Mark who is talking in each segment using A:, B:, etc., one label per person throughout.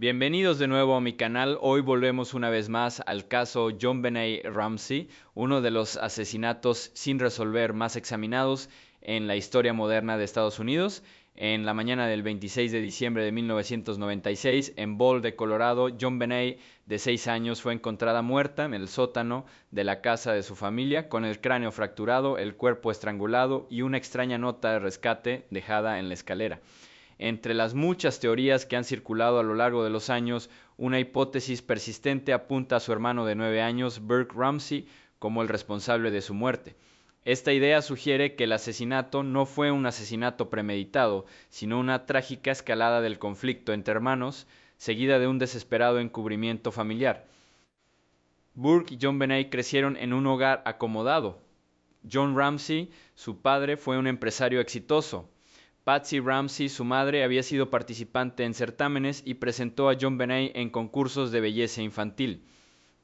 A: Bienvenidos de nuevo a mi canal. Hoy volvemos una vez más al caso JonBenét Ramsey, uno de los asesinatos sin resolver más examinados en la historia moderna de Estados Unidos. En la mañana del 26 de diciembre de 1996, en Boulder, Colorado, JonBenét, de 6 años, fue encontrada muerta en el sótano de la casa de su familia, con el cráneo fracturado, el cuerpo estrangulado y una extraña nota de rescate dejada en la escalera. Entre las muchas teorías que han circulado a lo largo de los años, una hipótesis persistente apunta a su hermano de 9 años, Burke Ramsey, como el responsable de su muerte. Esta idea sugiere que el asesinato no fue un asesinato premeditado, sino una trágica escalada del conflicto entre hermanos, seguida de un desesperado encubrimiento familiar. Burke y JonBenét crecieron en un hogar acomodado. John Ramsey, su padre, fue un empresario exitoso. Patsy Ramsey, su madre, había sido participante en certámenes y presentó a JonBenét en concursos de belleza infantil.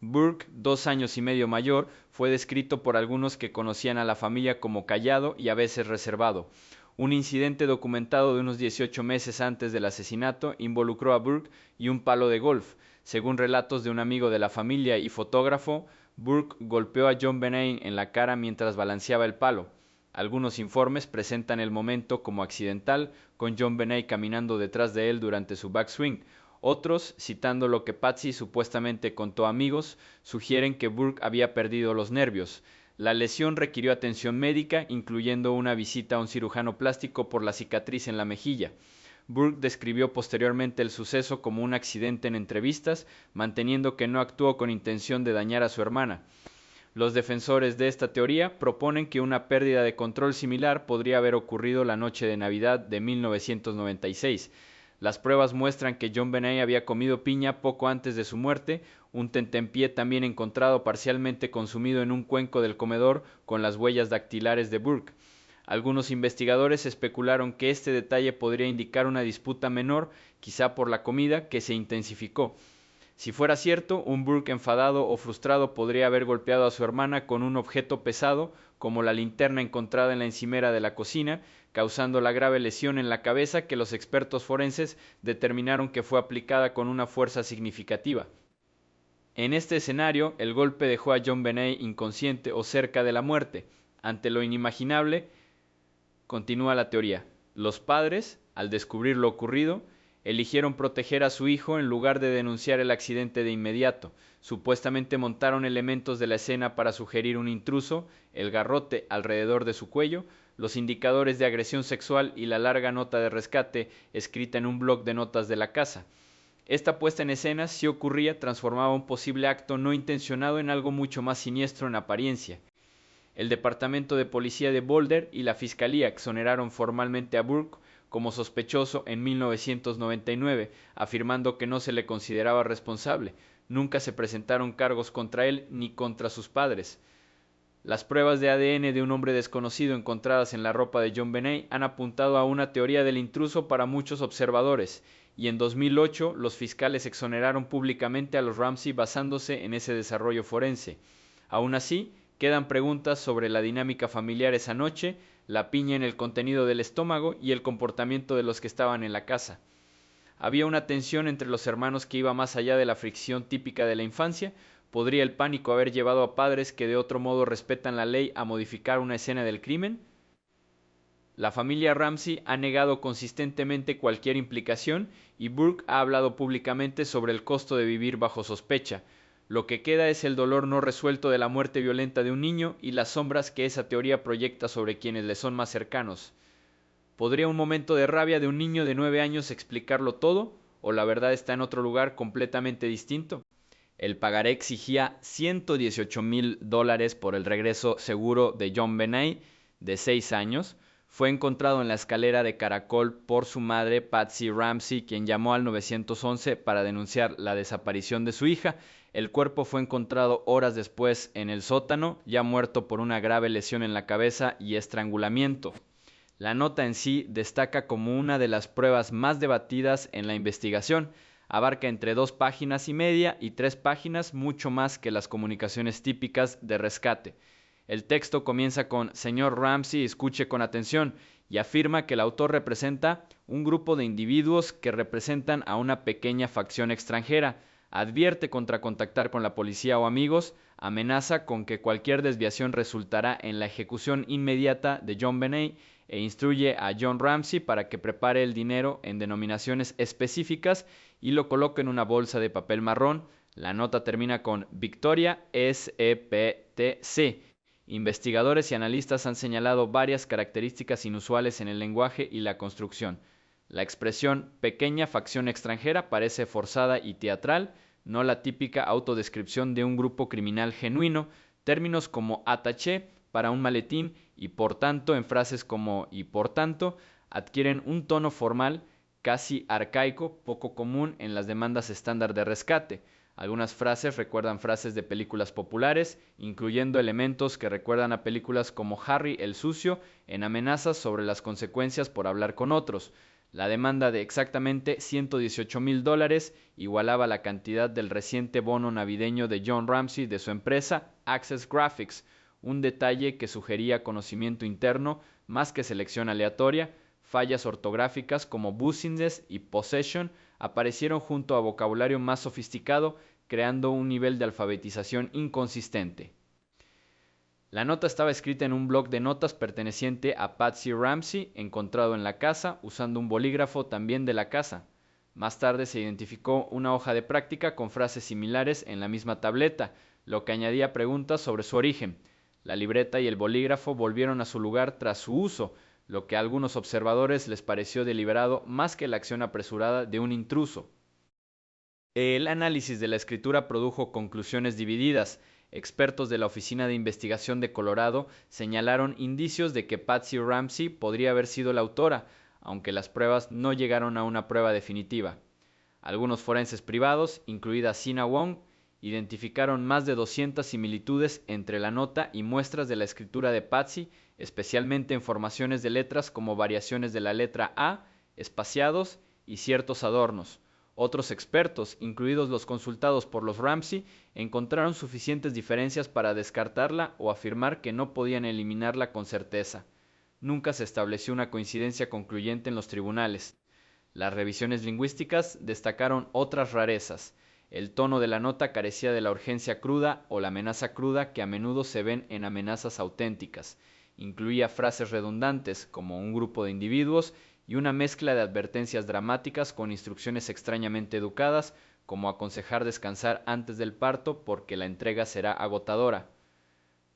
A: Burke, 2 años y medio mayor, fue descrito por algunos que conocían a la familia como callado y a veces reservado. Un incidente documentado de unos 18 meses antes del asesinato involucró a Burke y un palo de golf. Según relatos de un amigo de la familia y fotógrafo, Burke golpeó a JonBenét en la cara mientras balanceaba el palo. Algunos informes presentan el momento como accidental, con JonBenét caminando detrás de él durante su backswing. Otros, citando lo que Patsy supuestamente contó a amigos, sugieren que Burke había perdido los nervios. La lesión requirió atención médica, incluyendo una visita a un cirujano plástico por la cicatriz en la mejilla. Burke describió posteriormente el suceso como un accidente en entrevistas, manteniendo que no actuó con intención de dañar a su hermana. Los defensores de esta teoría proponen que una pérdida de control similar podría haber ocurrido la noche de Navidad de 1996. Las pruebas muestran que JonBenét había comido piña poco antes de su muerte, un tentempié también encontrado parcialmente consumido en un cuenco del comedor con las huellas dactilares de Burke. Algunos investigadores especularon que este detalle podría indicar una disputa menor, quizá por la comida, que se intensificó. Si fuera cierto, un Burke enfadado o frustrado podría haber golpeado a su hermana con un objeto pesado, como la linterna encontrada en la encimera de la cocina, causando la grave lesión en la cabeza que los expertos forenses determinaron que fue aplicada con una fuerza significativa. En este escenario, el golpe dejó a JonBenét inconsciente o cerca de la muerte. Ante lo inimaginable, continúa la teoría. Los padres, al descubrir lo ocurrido, eligieron proteger a su hijo en lugar de denunciar el accidente de inmediato. Supuestamente montaron elementos de la escena para sugerir un intruso, el garrote alrededor de su cuello, los indicadores de agresión sexual y la larga nota de rescate escrita en un bloc de notas de la casa. Esta puesta en escena, si ocurría, transformaba un posible acto no intencionado en algo mucho más siniestro en apariencia. El Departamento de Policía de Boulder y la Fiscalía exoneraron formalmente a Burke como sospechoso en 1999, afirmando que no se le consideraba responsable. Nunca se presentaron cargos contra él ni contra sus padres. Las pruebas de ADN de un hombre desconocido encontradas en la ropa de JonBenét han apuntado a una teoría del intruso para muchos observadores, y en 2008 los fiscales exoneraron públicamente a los Ramsey basándose en ese desarrollo forense. Aún así, quedan preguntas sobre la dinámica familiar esa noche, la piña en el contenido del estómago y el comportamiento de los que estaban en la casa. Había una tensión entre los hermanos que iba más allá de la fricción típica de la infancia. ¿Podría el pánico haber llevado a padres que de otro modo respetan la ley a modificar una escena del crimen? La familia Ramsey ha negado consistentemente cualquier implicación y Burke ha hablado públicamente sobre el costo de vivir bajo sospecha. Lo que queda es el dolor no resuelto de la muerte violenta de un niño y las sombras que esa teoría proyecta sobre quienes le son más cercanos. ¿Podría un momento de rabia de un niño de 9 años explicarlo todo? ¿O la verdad está en otro lugar completamente distinto? El pagaré exigía $118,000 por el regreso seguro de JonBenét, de 6 años. Fue encontrado en la escalera de caracol por su madre, Patsy Ramsey, quien llamó al 911 para denunciar la desaparición de su hija. El cuerpo fue encontrado horas después en el sótano, ya muerto por una grave lesión en la cabeza y estrangulamiento. La nota en sí destaca como una de las pruebas más debatidas en la investigación. Abarca entre 2 páginas y media y 3 páginas, mucho más que las comunicaciones típicas de rescate. El texto comienza con: Señor Ramsey, escuche con atención, y afirma que el autor representa un grupo de individuos que representan a una pequeña facción extranjera, advierte contra contactar con la policía o amigos, amenaza con que cualquier desviación resultará en la ejecución inmediata de JonBenét e instruye a John Ramsey para que prepare el dinero en denominaciones específicas y lo coloque en una bolsa de papel marrón. La nota termina con Victoria SEPTC. Investigadores y analistas han señalado varias características inusuales en el lenguaje y la construcción. La expresión pequeña facción extranjera parece forzada y teatral, no la típica autodescripción de un grupo criminal genuino. Términos como attaché para un maletín y por tanto en frases como y por tanto adquieren un tono formal casi arcaico, poco común en las demandas estándar de rescate. Algunas frases recuerdan frases de películas populares, incluyendo elementos que recuerdan a películas como Harry el Sucio, en amenazas sobre las consecuencias por hablar con otros. La demanda de exactamente $118,000 igualaba la cantidad del reciente bono navideño de John Ramsey de su empresa Access Graphics, un detalle que sugería conocimiento interno más que selección aleatoria. Fallas ortográficas como business y possession aparecieron junto a vocabulario más sofisticado, creando un nivel de alfabetización inconsistente. La nota estaba escrita en un bloc de notas perteneciente a Patsy Ramsey, encontrado en la casa, usando un bolígrafo también de la casa. Más tarde se identificó una hoja de práctica con frases similares en la misma tableta, lo que añadía preguntas sobre su origen. La libreta y el bolígrafo volvieron a su lugar tras su uso, lo que a algunos observadores les pareció deliberado más que la acción apresurada de un intruso. El análisis de la escritura produjo conclusiones divididas. Expertos de la Oficina de Investigación de Colorado señalaron indicios de que Patsy Ramsey podría haber sido la autora, aunque las pruebas no llegaron a una prueba definitiva. Algunos forenses privados, incluida Sina Wong, identificaron más de 200 similitudes entre la nota y muestras de la escritura de Patsy, especialmente en formaciones de letras como variaciones de la letra A, espaciados y ciertos adornos. Otros expertos, incluidos los consultados por los Ramsey, encontraron suficientes diferencias para descartarla o afirmar que no podían eliminarla con certeza. Nunca se estableció una coincidencia concluyente en los tribunales. Las revisiones lingüísticas destacaron otras rarezas. El tono de la nota carecía de la urgencia cruda o la amenaza cruda que a menudo se ven en amenazas auténticas. Incluía frases redundantes como un grupo de individuos y una mezcla de advertencias dramáticas con instrucciones extrañamente educadas, como aconsejar descansar antes del parto porque la entrega será agotadora.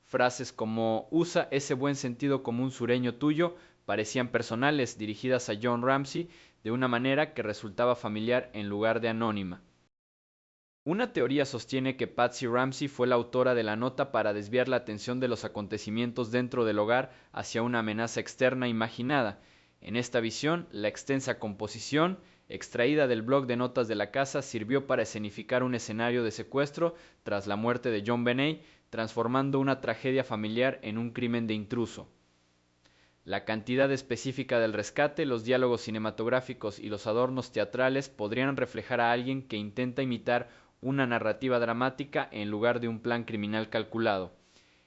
A: Frases como usa ese buen sentido común sureño tuyo parecían personales, dirigidas a John Ramsey de una manera que resultaba familiar en lugar de anónima. Una teoría sostiene que Patsy Ramsey fue la autora de la nota para desviar la atención de los acontecimientos dentro del hogar hacia una amenaza externa imaginada. En esta visión, la extensa composición, extraída del bloc de notas de la casa, sirvió para escenificar un escenario de secuestro tras la muerte de JonBenét, transformando una tragedia familiar en un crimen de intruso. La cantidad específica del rescate, los diálogos cinematográficos y los adornos teatrales podrían reflejar a alguien que intenta imitar una narrativa dramática en lugar de un plan criminal calculado.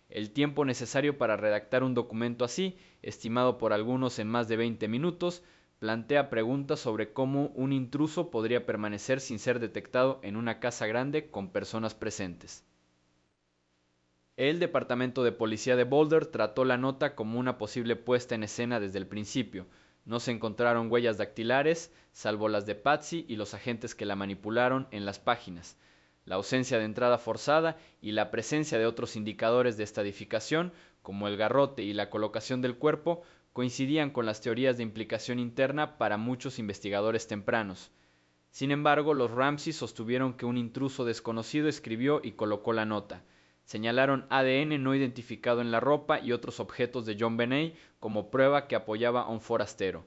A: El tiempo necesario para redactar un documento así, estimado por algunos en más de 20 minutos, plantea preguntas sobre cómo un intruso podría permanecer sin ser detectado en una casa grande con personas presentes. El Departamento de Policía de Boulder trató la nota como una posible puesta en escena desde el principio. No se encontraron huellas dactilares, salvo las de Patsy y los agentes que la manipularon en las páginas. La ausencia de entrada forzada y la presencia de otros indicadores de estadificación, como el garrote y la colocación del cuerpo, coincidían con las teorías de implicación interna para muchos investigadores tempranos. Sin embargo, los Ramsey sostuvieron que un intruso desconocido escribió y colocó la nota. Señalaron ADN no identificado en la ropa y otros objetos de JonBenét como prueba que apoyaba a un forastero.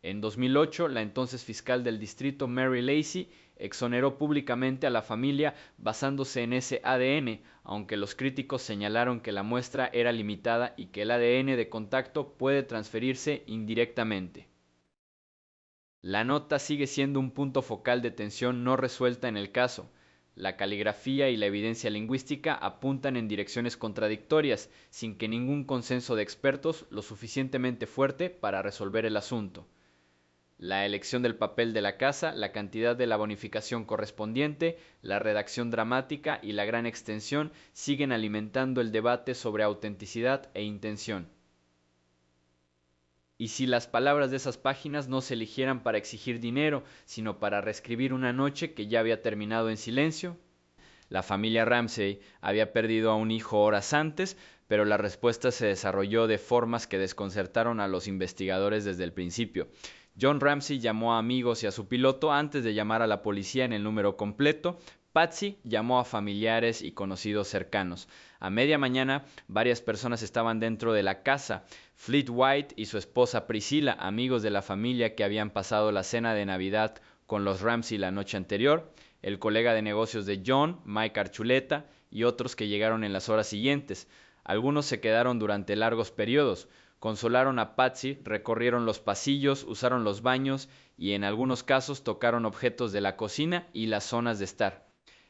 A: En 2008, la entonces fiscal del distrito Mary Lacy exoneró públicamente a la familia basándose en ese ADN, aunque los críticos señalaron que la muestra era limitada y que el ADN de contacto puede transferirse indirectamente. La nota sigue siendo un punto focal de tensión no resuelta en el caso. La caligrafía y la evidencia lingüística apuntan en direcciones contradictorias, sin que ningún consenso de expertos lo suficientemente fuerte para resolver el asunto. La elección del papel de la casa, la cantidad de la bonificación correspondiente, la redacción dramática y la gran extensión siguen alimentando el debate sobre autenticidad e intención. Y si las palabras de esas páginas no se eligieran para exigir dinero, sino para reescribir una noche que ya había terminado en silencio. La familia Ramsey había perdido a un hijo horas antes, pero la respuesta se desarrolló de formas que desconcertaron a los investigadores desde el principio. John Ramsey llamó a amigos y a su piloto antes de llamar a la policía en el número completo. Patsy llamó a familiares y conocidos cercanos. A media mañana, varias personas estaban dentro de la casa. Fleet White y su esposa Priscilla, amigos de la familia que habían pasado la cena de Navidad con los Ramsey la noche anterior, el colega de negocios de John, Mike Archuleta, y otros que llegaron en las horas siguientes. Algunos se quedaron durante largos periodos. Consolaron a Patsy, recorrieron los pasillos, usaron los baños y en algunos casos tocaron objetos de la cocina y las zonas de estar.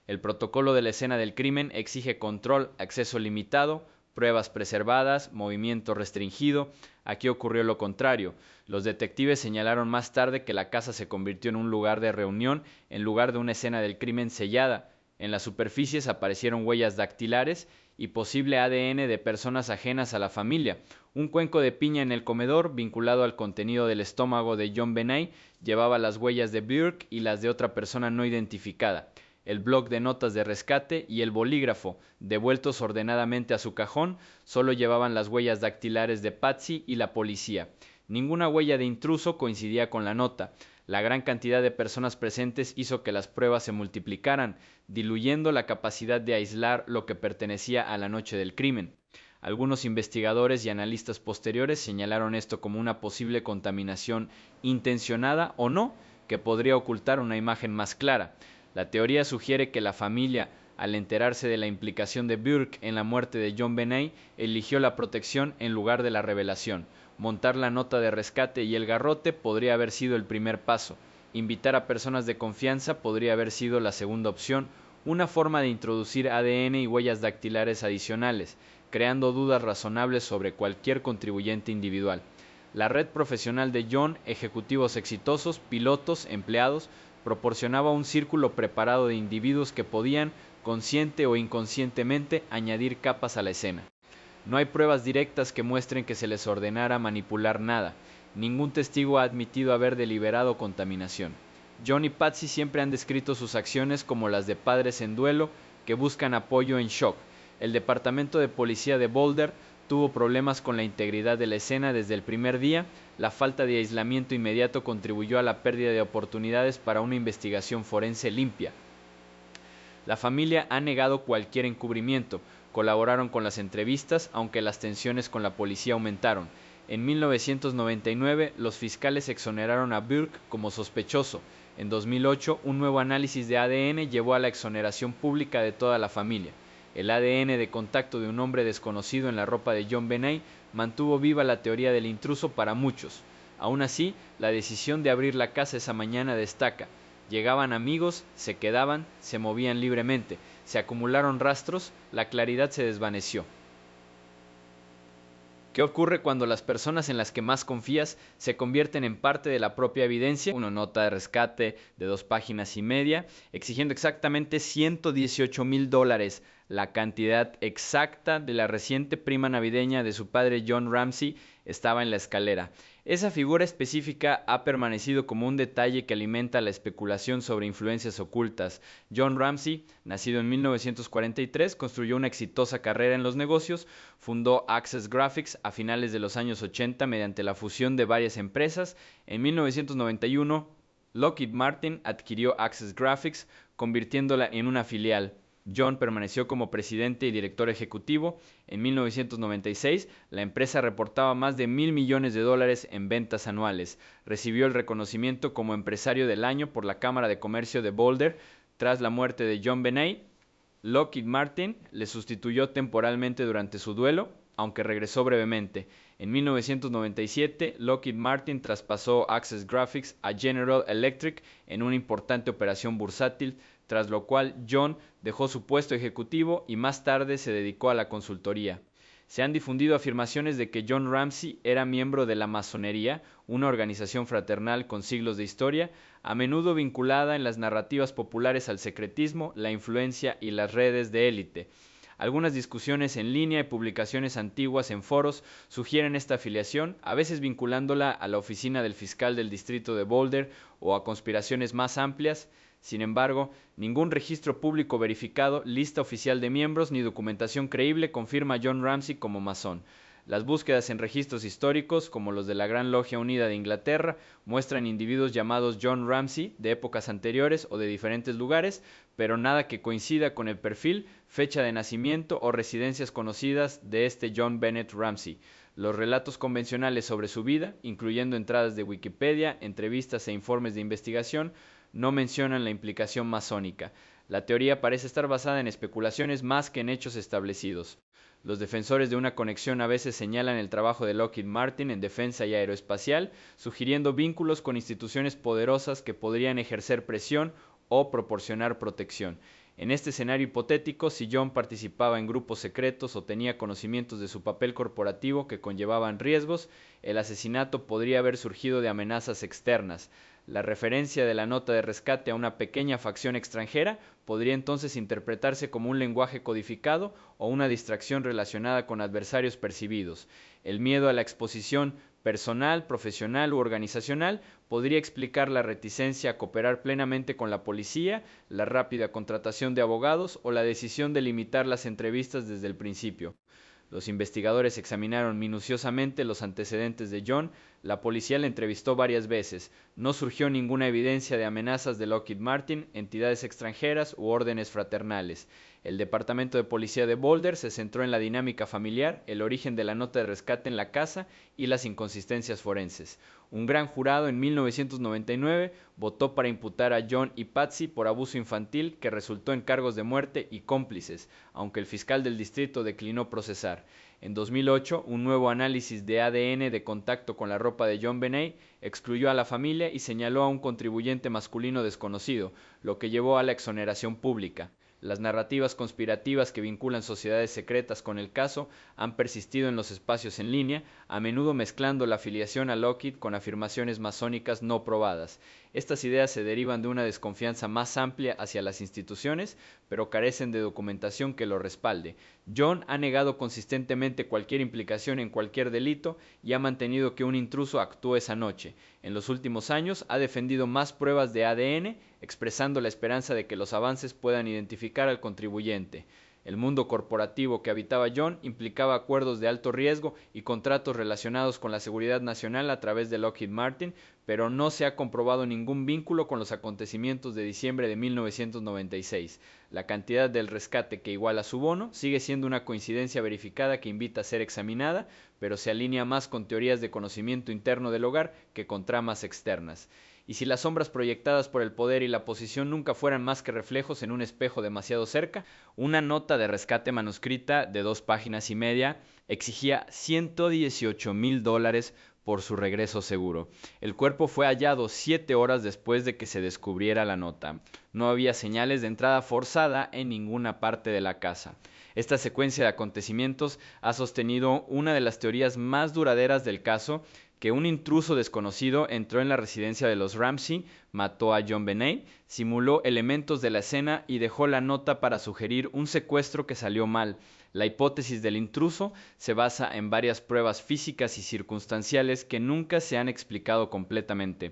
A: El protocolo de la escena del crimen exige control, acceso limitado, pruebas preservadas, movimiento restringido. Aquí ocurrió lo contrario. Los detectives señalaron más tarde que la casa se convirtió en un lugar de reunión en lugar de una escena del crimen sellada. En las superficies aparecieron huellas dactilares y posible ADN de personas ajenas a la familia. Un cuenco de piña en el comedor, vinculado al contenido del estómago de John Benet, llevaba las huellas de Burke y las de otra persona no identificada. El bloc de notas de rescate y el bolígrafo, devueltos ordenadamente a su cajón, solo llevaban las huellas dactilares de Patsy y la policía. Ninguna huella de intruso coincidía con la nota. La gran cantidad de personas presentes hizo que las pruebas se multiplicaran, diluyendo la capacidad de aislar lo que pertenecía a la noche del crimen. Algunos investigadores y analistas posteriores señalaron esto como una posible contaminación intencionada o no, que podría ocultar una imagen más clara. La teoría sugiere que la familia, al enterarse de la implicación de Burke en la muerte de John Benet, eligió la protección en lugar de la revelación. Montar la nota de rescate y el garrote podría haber sido el primer paso. Invitar a personas de confianza podría haber sido la segunda opción, una forma de introducir ADN y huellas dactilares adicionales, creando dudas razonables sobre cualquier contribuyente individual. La red profesional de John, ejecutivos exitosos, pilotos, empleados, proporcionaba un círculo preparado de individuos que podían, consciente o inconscientemente, añadir capas a la escena. No hay pruebas directas que muestren que se les ordenara manipular nada. Ningún testigo ha admitido haber deliberado contaminación. John y Patsy siempre han descrito sus acciones como las de padres en duelo que buscan apoyo en shock. El departamento de policía de Boulder tuvo problemas con la integridad de la escena desde el primer día. La falta de aislamiento inmediato contribuyó a la pérdida de oportunidades para una investigación forense limpia. La familia ha negado cualquier encubrimiento. Colaboraron con las entrevistas, aunque las tensiones con la policía aumentaron. En 1999, los fiscales exoneraron a Burke como sospechoso. En 2008, un nuevo análisis de ADN llevó a la exoneración pública de toda la familia. El ADN de contacto de un hombre desconocido en la ropa de John Benet mantuvo viva la teoría del intruso para muchos. Aún así, la decisión de abrir la casa esa mañana destaca. Llegaban amigos, se quedaban, se movían libremente, se acumularon rastros, la claridad se desvaneció. ¿Qué ocurre cuando las personas en las que más confías se convierten en parte de la propia evidencia? Una nota de rescate de 2 páginas y media, exigiendo exactamente $118,000, la cantidad exacta de la reciente prima navideña de su padre John Ramsey, estaba en la escalera. Esa figura específica ha permanecido como un detalle que alimenta la especulación sobre influencias ocultas. John Ramsey, nacido en 1943, construyó una exitosa carrera en los negocios, fundó Access Graphics a finales de los años 80 mediante la fusión de varias empresas. En 1991, Lockheed Martin adquirió Access Graphics, convirtiéndola en una filial. John permaneció como presidente y director ejecutivo. En 1996, la empresa reportaba más de $1,000 millones en ventas anuales. Recibió el reconocimiento como empresario del año por la Cámara de Comercio de Boulder. Tras la muerte de John Benet, Lockheed Martin le sustituyó temporalmente durante su duelo, aunque regresó brevemente. En 1997, Lockheed Martin traspasó Access Graphics a General Electric en una importante operación bursátil, tras lo cual John dejó su puesto ejecutivo y más tarde se dedicó a la consultoría. Se han difundido afirmaciones de que John Ramsey era miembro de la masonería, una organización fraternal con siglos de historia, a menudo vinculada en las narrativas populares al secretismo, la influencia y las redes de élite. Algunas discusiones en línea y publicaciones antiguas en foros sugieren esta afiliación, a veces vinculándola a la oficina del fiscal del distrito de Boulder o a conspiraciones más amplias. Sin embargo, ningún registro público verificado, lista oficial de miembros ni documentación creíble confirma a John Ramsey como masón. Las búsquedas en registros históricos, como los de la Gran Logia Unida de Inglaterra, muestran individuos llamados John Ramsey de épocas anteriores o de diferentes lugares, pero nada que coincida con el perfil, fecha de nacimiento o residencias conocidas de este John Bennett Ramsey. Los relatos convencionales sobre su vida, incluyendo entradas de Wikipedia, entrevistas e informes de investigación, no mencionan la implicación masónica. La teoría parece estar basada en especulaciones más que en hechos establecidos. Los defensores de una conexión a veces señalan el trabajo de Lockheed Martin en defensa y aeroespacial, sugiriendo vínculos con instituciones poderosas que podrían ejercer presión o proporcionar protección. En este escenario hipotético, si John participaba en grupos secretos o tenía conocimientos de su papel corporativo que conllevaban riesgos, el asesinato podría haber surgido de amenazas externas. La referencia de la nota de rescate a una pequeña facción extranjera podría entonces interpretarse como un lenguaje codificado o una distracción relacionada con adversarios percibidos. El miedo a la exposición personal, profesional u organizacional podría explicar la reticencia a cooperar plenamente con la policía, la rápida contratación de abogados o la decisión de limitar las entrevistas desde el principio. Los investigadores examinaron minuciosamente los antecedentes de John. La policía le entrevistó varias veces. No surgió ninguna evidencia de amenazas de Lockheed Martin, entidades extranjeras u órdenes fraternales. El Departamento de Policía de Boulder se centró en la dinámica familiar, el origen de la nota de rescate en la casa y las inconsistencias forenses. Un gran jurado en 1999 votó para imputar a John y Patsy por abuso infantil, que resultó en cargos de muerte y cómplices, aunque el fiscal del distrito declinó procesar. En 2008, un nuevo análisis de ADN de contacto con la ropa de John Benet excluyó a la familia y señaló a un contribuyente masculino desconocido, lo que llevó a la exoneración pública. Las narrativas conspirativas que vinculan sociedades secretas con el caso han persistido en los espacios en línea, a menudo mezclando la afiliación a Lockheed con afirmaciones masónicas no probadas. Estas ideas se derivan de una desconfianza más amplia hacia las instituciones, pero carecen de documentación que lo respalde. John ha negado consistentemente cualquier implicación en cualquier delito y ha mantenido que un intruso actuó esa noche. En los últimos años ha defendido más pruebas de ADN, expresando la esperanza de que los avances puedan identificar al contribuyente. El mundo corporativo que habitaba John implicaba acuerdos de alto riesgo y contratos relacionados con la seguridad nacional a través de Lockheed Martin, pero no se ha comprobado ningún vínculo con los acontecimientos de diciembre de 1996. La cantidad del rescate que iguala su bono sigue siendo una coincidencia verificada que invita a ser examinada, pero se alinea más con teorías de conocimiento interno del hogar que con tramas externas. Y si las sombras proyectadas por el poder y la posición nunca fueran más que reflejos en un espejo demasiado cerca, una nota de rescate manuscrita de 2 páginas y media exigía $118,000 por su regreso seguro. El cuerpo fue hallado 7 horas después de que se descubriera la nota. No había señales de entrada forzada en ninguna parte de la casa. Esta secuencia de acontecimientos ha sostenido una de las teorías más duraderas del caso, que un intruso desconocido entró en la residencia de los Ramsey, mató a John Benet, simuló elementos de la escena y dejó la nota para sugerir un secuestro que salió mal. La hipótesis del intruso se basa en varias pruebas físicas y circunstanciales que nunca se han explicado completamente.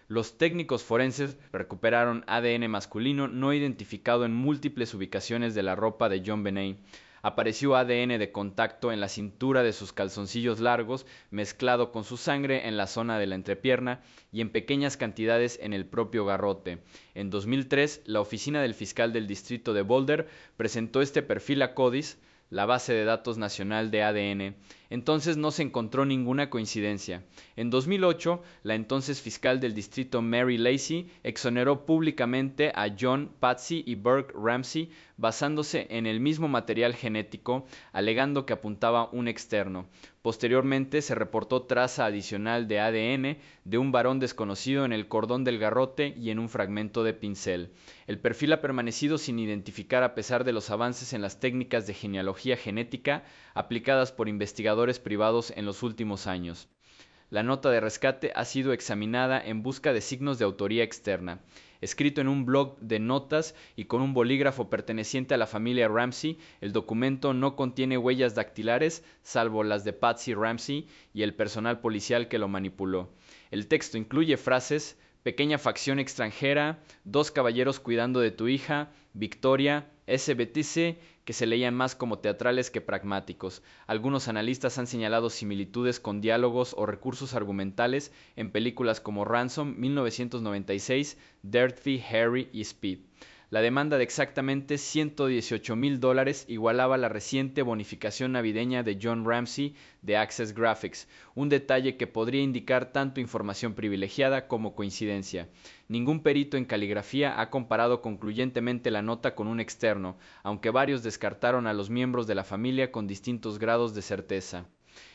A: Los técnicos forenses recuperaron ADN masculino no identificado en múltiples ubicaciones de la ropa de John Benet. Apareció ADN de contacto en la cintura de sus calzoncillos largos, mezclado con su sangre en la zona de la entrepierna y en pequeñas cantidades en el propio garrote. En 2003, la oficina del fiscal del distrito de Boulder presentó este perfil a CODIS, la base de datos nacional de ADN. Entonces no se encontró ninguna coincidencia. En 2008, la entonces fiscal del distrito Mary Lacy exoneró públicamente a John, Patsy y Burke Ramsey basándose en el mismo material genético, alegando que apuntaba un externo. Posteriormente se reportó traza adicional de ADN de un varón desconocido en el cordón del garrote y en un fragmento de pincel. El perfil ha permanecido sin identificar a pesar de los avances en las técnicas de genealogía genética aplicadas por investigadores privados en los últimos años. La nota de rescate ha sido examinada en busca de signos de autoría externa. Escrito en un blog de notas y con un bolígrafo perteneciente a la familia Ramsey, el documento no contiene huellas dactilares, salvo las de Patsy Ramsey y el personal policial que lo manipuló. El texto incluye frases: pequeña facción extranjera, 2 caballeros cuidando de tu hija, Victoria, SBTC, que se leían más como teatrales que pragmáticos. Algunos analistas han señalado similitudes con diálogos o recursos argumentales en películas como Ransom, 1996, Dirty Harry y Speed. La demanda de exactamente $118,000 igualaba la reciente bonificación navideña de John Ramsey de Access Graphics, un detalle que podría indicar tanto información privilegiada como coincidencia. Ningún perito en caligrafía ha comparado concluyentemente la nota con un externo, aunque varios descartaron a los miembros de la familia con distintos grados de certeza.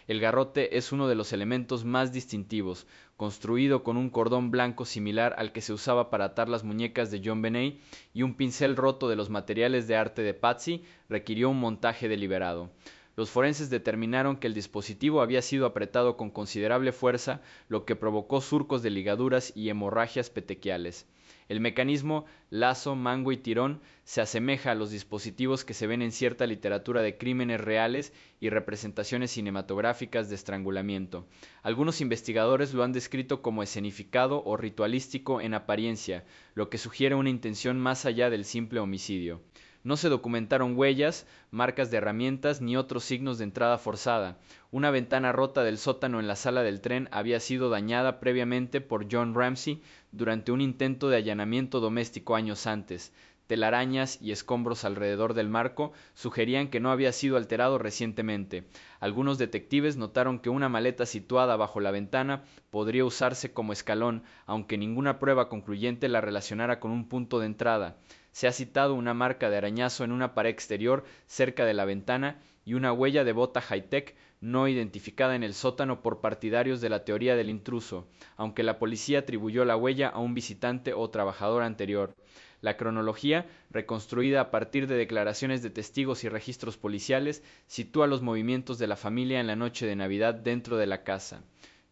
A: El garrote es uno de los elementos más distintivos, construido con un cordón blanco similar al que se usaba para atar las muñecas de JonBenét y un pincel roto de los materiales de arte de Patsy, requirió un montaje deliberado. Los forenses determinaron que el dispositivo había sido apretado con considerable fuerza, lo que provocó surcos de ligaduras y hemorragias petequiales. El mecanismo lazo, mango y tirón se asemeja a los dispositivos que se ven en cierta literatura de crímenes reales y representaciones cinematográficas de estrangulamiento. Algunos investigadores lo han descrito como escenificado o ritualístico en apariencia, lo que sugiere una intención más allá del simple homicidio. No se documentaron huellas, marcas de herramientas ni otros signos de entrada forzada. Una ventana rota del sótano en la sala del tren había sido dañada previamente por John Ramsey durante un intento de allanamiento doméstico años antes. Telarañas y escombros alrededor del marco sugerían que no había sido alterado recientemente. Algunos detectives notaron que una maleta situada bajo la ventana podría usarse como escalón, aunque ninguna prueba concluyente la relacionara con un punto de entrada. Se ha citado una marca de arañazo en una pared exterior cerca de la ventana y una huella de bota high-tech no identificada en el sótano por partidarios de la teoría del intruso, aunque la policía atribuyó la huella a un visitante o trabajador anterior. La cronología, reconstruida a partir de declaraciones de testigos y registros policiales, sitúa los movimientos de la familia en la noche de Navidad dentro de la casa.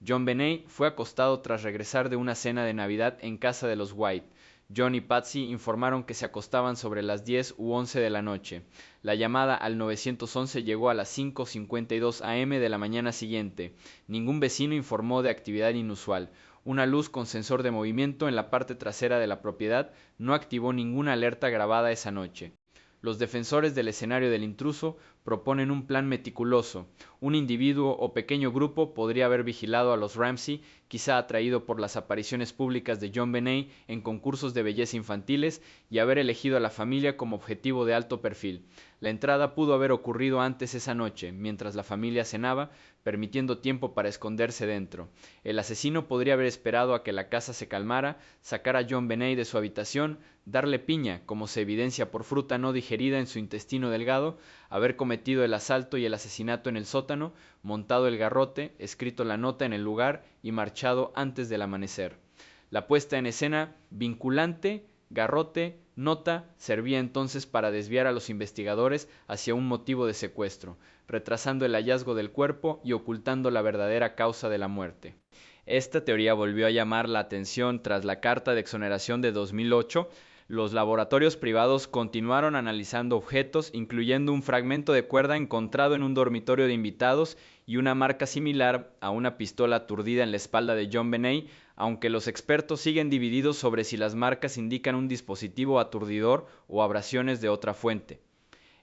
A: JonBenét fue acostado tras regresar de una cena de Navidad en casa de los White. John y Patsy informaron que se acostaban sobre las 10 u 11 de la noche. La llamada al 911 llegó a las 5:52 am de la mañana siguiente. Ningún vecino informó de actividad inusual. Una luz con sensor de movimiento en la parte trasera de la propiedad no activó ninguna alerta grabada esa noche. Los defensores del escenario del intruso proponen un plan meticuloso. Un individuo o pequeño grupo podría haber vigilado a los Ramsey, quizá atraído por las apariciones públicas de JonBenét en concursos de belleza infantiles, y haber elegido a la familia como objetivo de alto perfil. La entrada pudo haber ocurrido antes esa noche, mientras la familia cenaba, permitiendo tiempo para esconderse dentro. El asesino podría haber esperado a que la casa se calmara, sacar a JonBenét de su habitación, darle piña, como se evidencia por fruta no digerida en su intestino delgado, haber cometido el asalto y el asesinato en el sótano, montado el garrote, escrito la nota en el lugar y marchado antes del amanecer. La puesta en escena vinculante, garrote, nota, servía entonces para desviar a los investigadores hacia un motivo de secuestro, retrasando el hallazgo del cuerpo y ocultando la verdadera causa de la muerte. Esta teoría volvió a llamar la atención tras la carta de exoneración de 2008. Los laboratorios privados continuaron analizando objetos, incluyendo un fragmento de cuerda encontrado en un dormitorio de invitados y una marca similar a una pistola aturdida en la espalda de JonBenét, aunque los expertos siguen divididos sobre si las marcas indican un dispositivo aturdidor o abrasiones de otra fuente.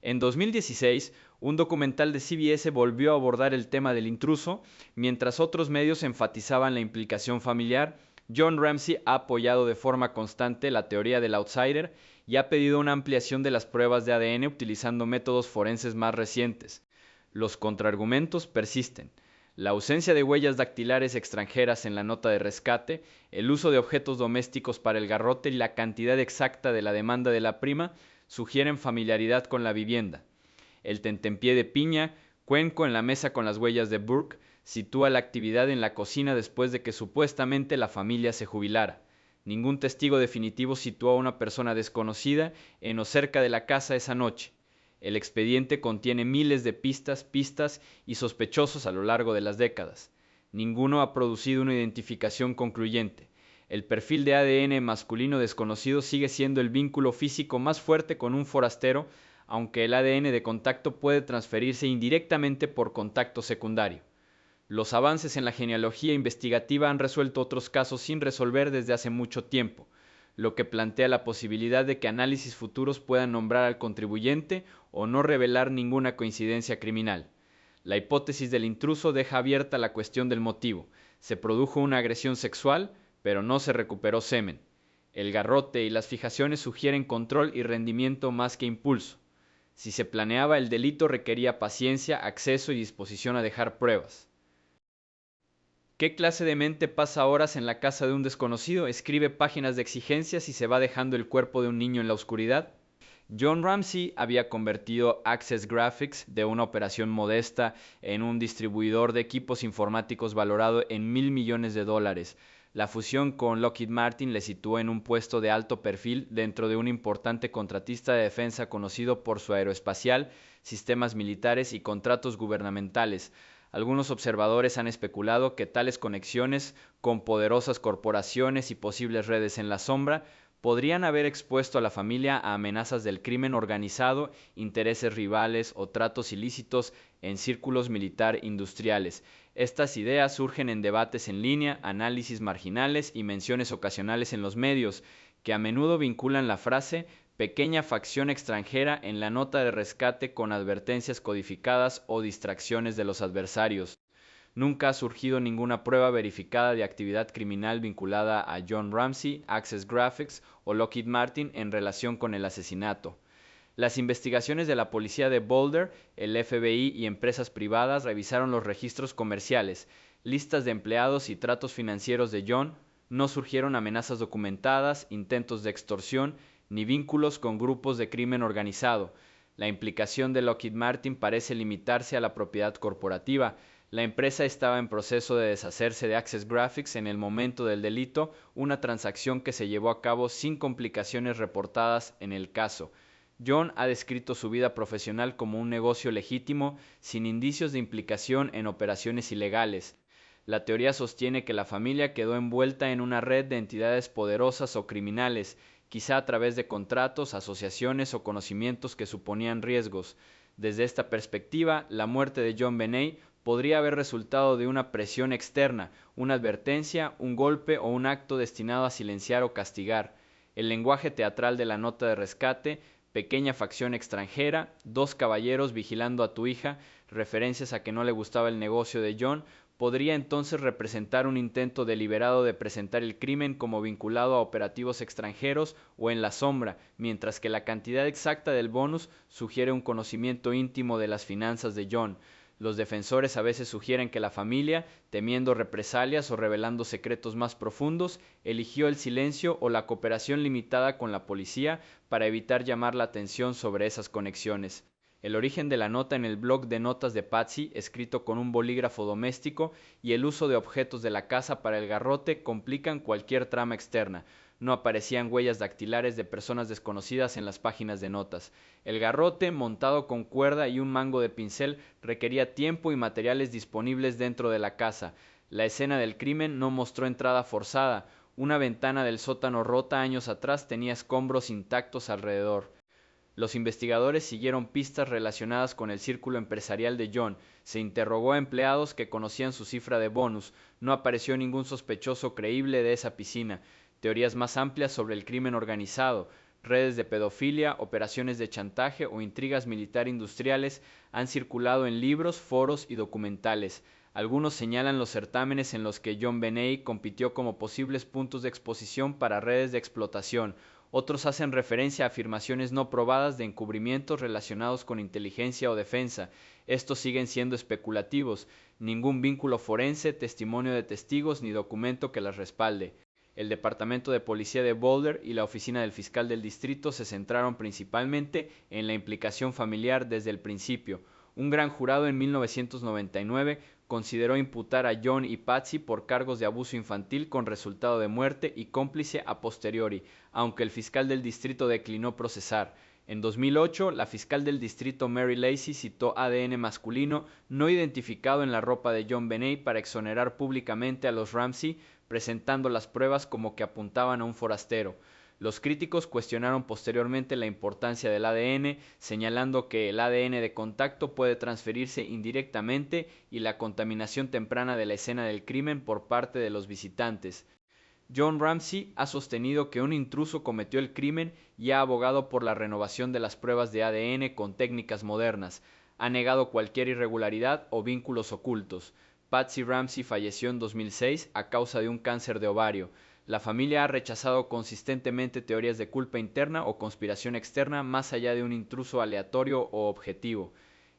A: En 2016, un documental de CBS volvió a abordar el tema del intruso, mientras otros medios enfatizaban la implicación familiar. John Ramsey ha apoyado de forma constante la teoría del outsider y ha pedido una ampliación de las pruebas de ADN utilizando métodos forenses más recientes. Los contraargumentos persisten. La ausencia de huellas dactilares extranjeras en la nota de rescate, el uso de objetos domésticos para el garrote y la cantidad exacta de la demanda de la prima sugieren familiaridad con la vivienda. El tentempié de piña, cuenco en la mesa con las huellas de Burke, sitúa la actividad en la cocina después de que supuestamente la familia se jubilara. Ningún testigo definitivo situó a una persona desconocida en o cerca de la casa esa noche. El expediente contiene miles de pistas y sospechosos a lo largo de las décadas. Ninguno ha producido una identificación concluyente. El perfil de ADN masculino desconocido sigue siendo el vínculo físico más fuerte con un forastero, aunque el ADN de contacto puede transferirse indirectamente por contacto secundario. Los avances en la genealogía investigativa han resuelto otros casos sin resolver desde hace mucho tiempo, lo que plantea la posibilidad de que análisis futuros puedan nombrar al contribuyente o no revelar ninguna coincidencia criminal. La hipótesis del intruso deja abierta la cuestión del motivo. Se produjo una agresión sexual, pero no se recuperó semen. El garrote y las fijaciones sugieren control y rendimiento más que impulso. Si se planeaba el delito requería paciencia, acceso y disposición a dejar pruebas. ¿Qué clase de mente pasa horas en la casa de un desconocido, escribe páginas de exigencias y se va dejando el cuerpo de un niño en la oscuridad? John Ramsey había convertido Access Graphics de una operación modesta en un distribuidor de equipos informáticos valorado en $1.000 millones. La fusión con Lockheed Martin le situó en un puesto de alto perfil dentro de un importante contratista de defensa conocido por su aeroespacial, sistemas militares y contratos gubernamentales. Algunos observadores han especulado que tales conexiones con poderosas corporaciones y posibles redes en la sombra podrían haber expuesto a la familia a amenazas del crimen organizado, intereses rivales o tratos ilícitos en círculos militar-industriales. Estas ideas surgen en debates en línea, análisis marginales y menciones ocasionales en los medios, que a menudo vinculan la frase pequeña facción extranjera en la nota de rescate con advertencias codificadas o distracciones de los adversarios. Nunca ha surgido ninguna prueba verificada de actividad criminal vinculada a John Ramsey, Access Graphics o Lockheed Martin en relación con el asesinato. Las investigaciones de la policía de Boulder, el FBI y empresas privadas revisaron los registros comerciales, listas de empleados y tratos financieros de John. No surgieron amenazas documentadas, intentos de extorsión, ni vínculos con grupos de crimen organizado. La implicación de Lockheed Martin parece limitarse a la propiedad corporativa. La empresa estaba en proceso de deshacerse de Access Graphics en el momento del delito, una transacción que se llevó a cabo sin complicaciones reportadas en el caso. John ha descrito su vida profesional como un negocio legítimo, sin indicios de implicación en operaciones ilegales. La teoría sostiene que la familia quedó envuelta en una red de entidades poderosas o criminales, quizá a través de contratos, asociaciones o conocimientos que suponían riesgos. Desde esta perspectiva, la muerte de John Benet podría haber resultado de una presión externa, una advertencia, un golpe o un acto destinado a silenciar o castigar. El lenguaje teatral de la nota de rescate, pequeña facción extranjera, dos caballeros vigilando a tu hija, referencias a que no le gustaba el negocio de John, podría entonces representar un intento deliberado de presentar el crimen como vinculado a operativos extranjeros o en la sombra, mientras que la cantidad exacta del bonus sugiere un conocimiento íntimo de las finanzas de John. Los defensores a veces sugieren que la familia, temiendo represalias o revelando secretos más profundos, eligió el silencio o la cooperación limitada con la policía para evitar llamar la atención sobre esas conexiones. El origen de la nota en el blog de notas de Patsy, escrito con un bolígrafo doméstico, y el uso de objetos de la casa para el garrote complican cualquier trama externa. No aparecían huellas dactilares de personas desconocidas en las páginas de notas. El garrote, montado con cuerda y un mango de pincel, requería tiempo y materiales disponibles dentro de la casa. La escena del crimen no mostró entrada forzada. Una ventana del sótano rota años atrás tenía escombros intactos alrededor. Los investigadores siguieron pistas relacionadas con el círculo empresarial de John. Se interrogó a empleados que conocían su cifra de bonus. No apareció ningún sospechoso creíble de esa piscina. Teorías más amplias sobre el crimen organizado, redes de pedofilia, operaciones de chantaje o intrigas militar-industriales han circulado en libros, foros y documentales. Algunos señalan los certámenes en los que John Benet compitió como posibles puntos de exposición para redes de explotación. Otros hacen referencia a afirmaciones no probadas de encubrimientos relacionados con inteligencia o defensa. Estos siguen siendo especulativos, ningún vínculo forense, testimonio de testigos ni documento que las respalde. El Departamento de Policía de Boulder y la Oficina del Fiscal del Distrito se centraron principalmente en la implicación familiar desde el principio. Un gran jurado en 1999 consideró imputar a John y Patsy por cargos de abuso infantil con resultado de muerte y cómplice a posteriori, aunque el fiscal del distrito declinó procesar. En 2008, la fiscal del distrito Mary Lacy citó ADN masculino no identificado en la ropa de John Benet para exonerar públicamente a los Ramsey, presentando las pruebas como que apuntaban a un forastero. Los críticos cuestionaron posteriormente la importancia del ADN, señalando que el ADN de contacto puede transferirse indirectamente y la contaminación temprana de la escena del crimen por parte de los visitantes. John Ramsey ha sostenido que un intruso cometió el crimen y ha abogado por la renovación de las pruebas de ADN con técnicas modernas. Ha negado cualquier irregularidad o vínculos ocultos. Patsy Ramsey falleció en 2006 a causa de un cáncer de ovario. La familia ha rechazado consistentemente teorías de culpa interna o conspiración externa más allá de un intruso aleatorio o objetivo.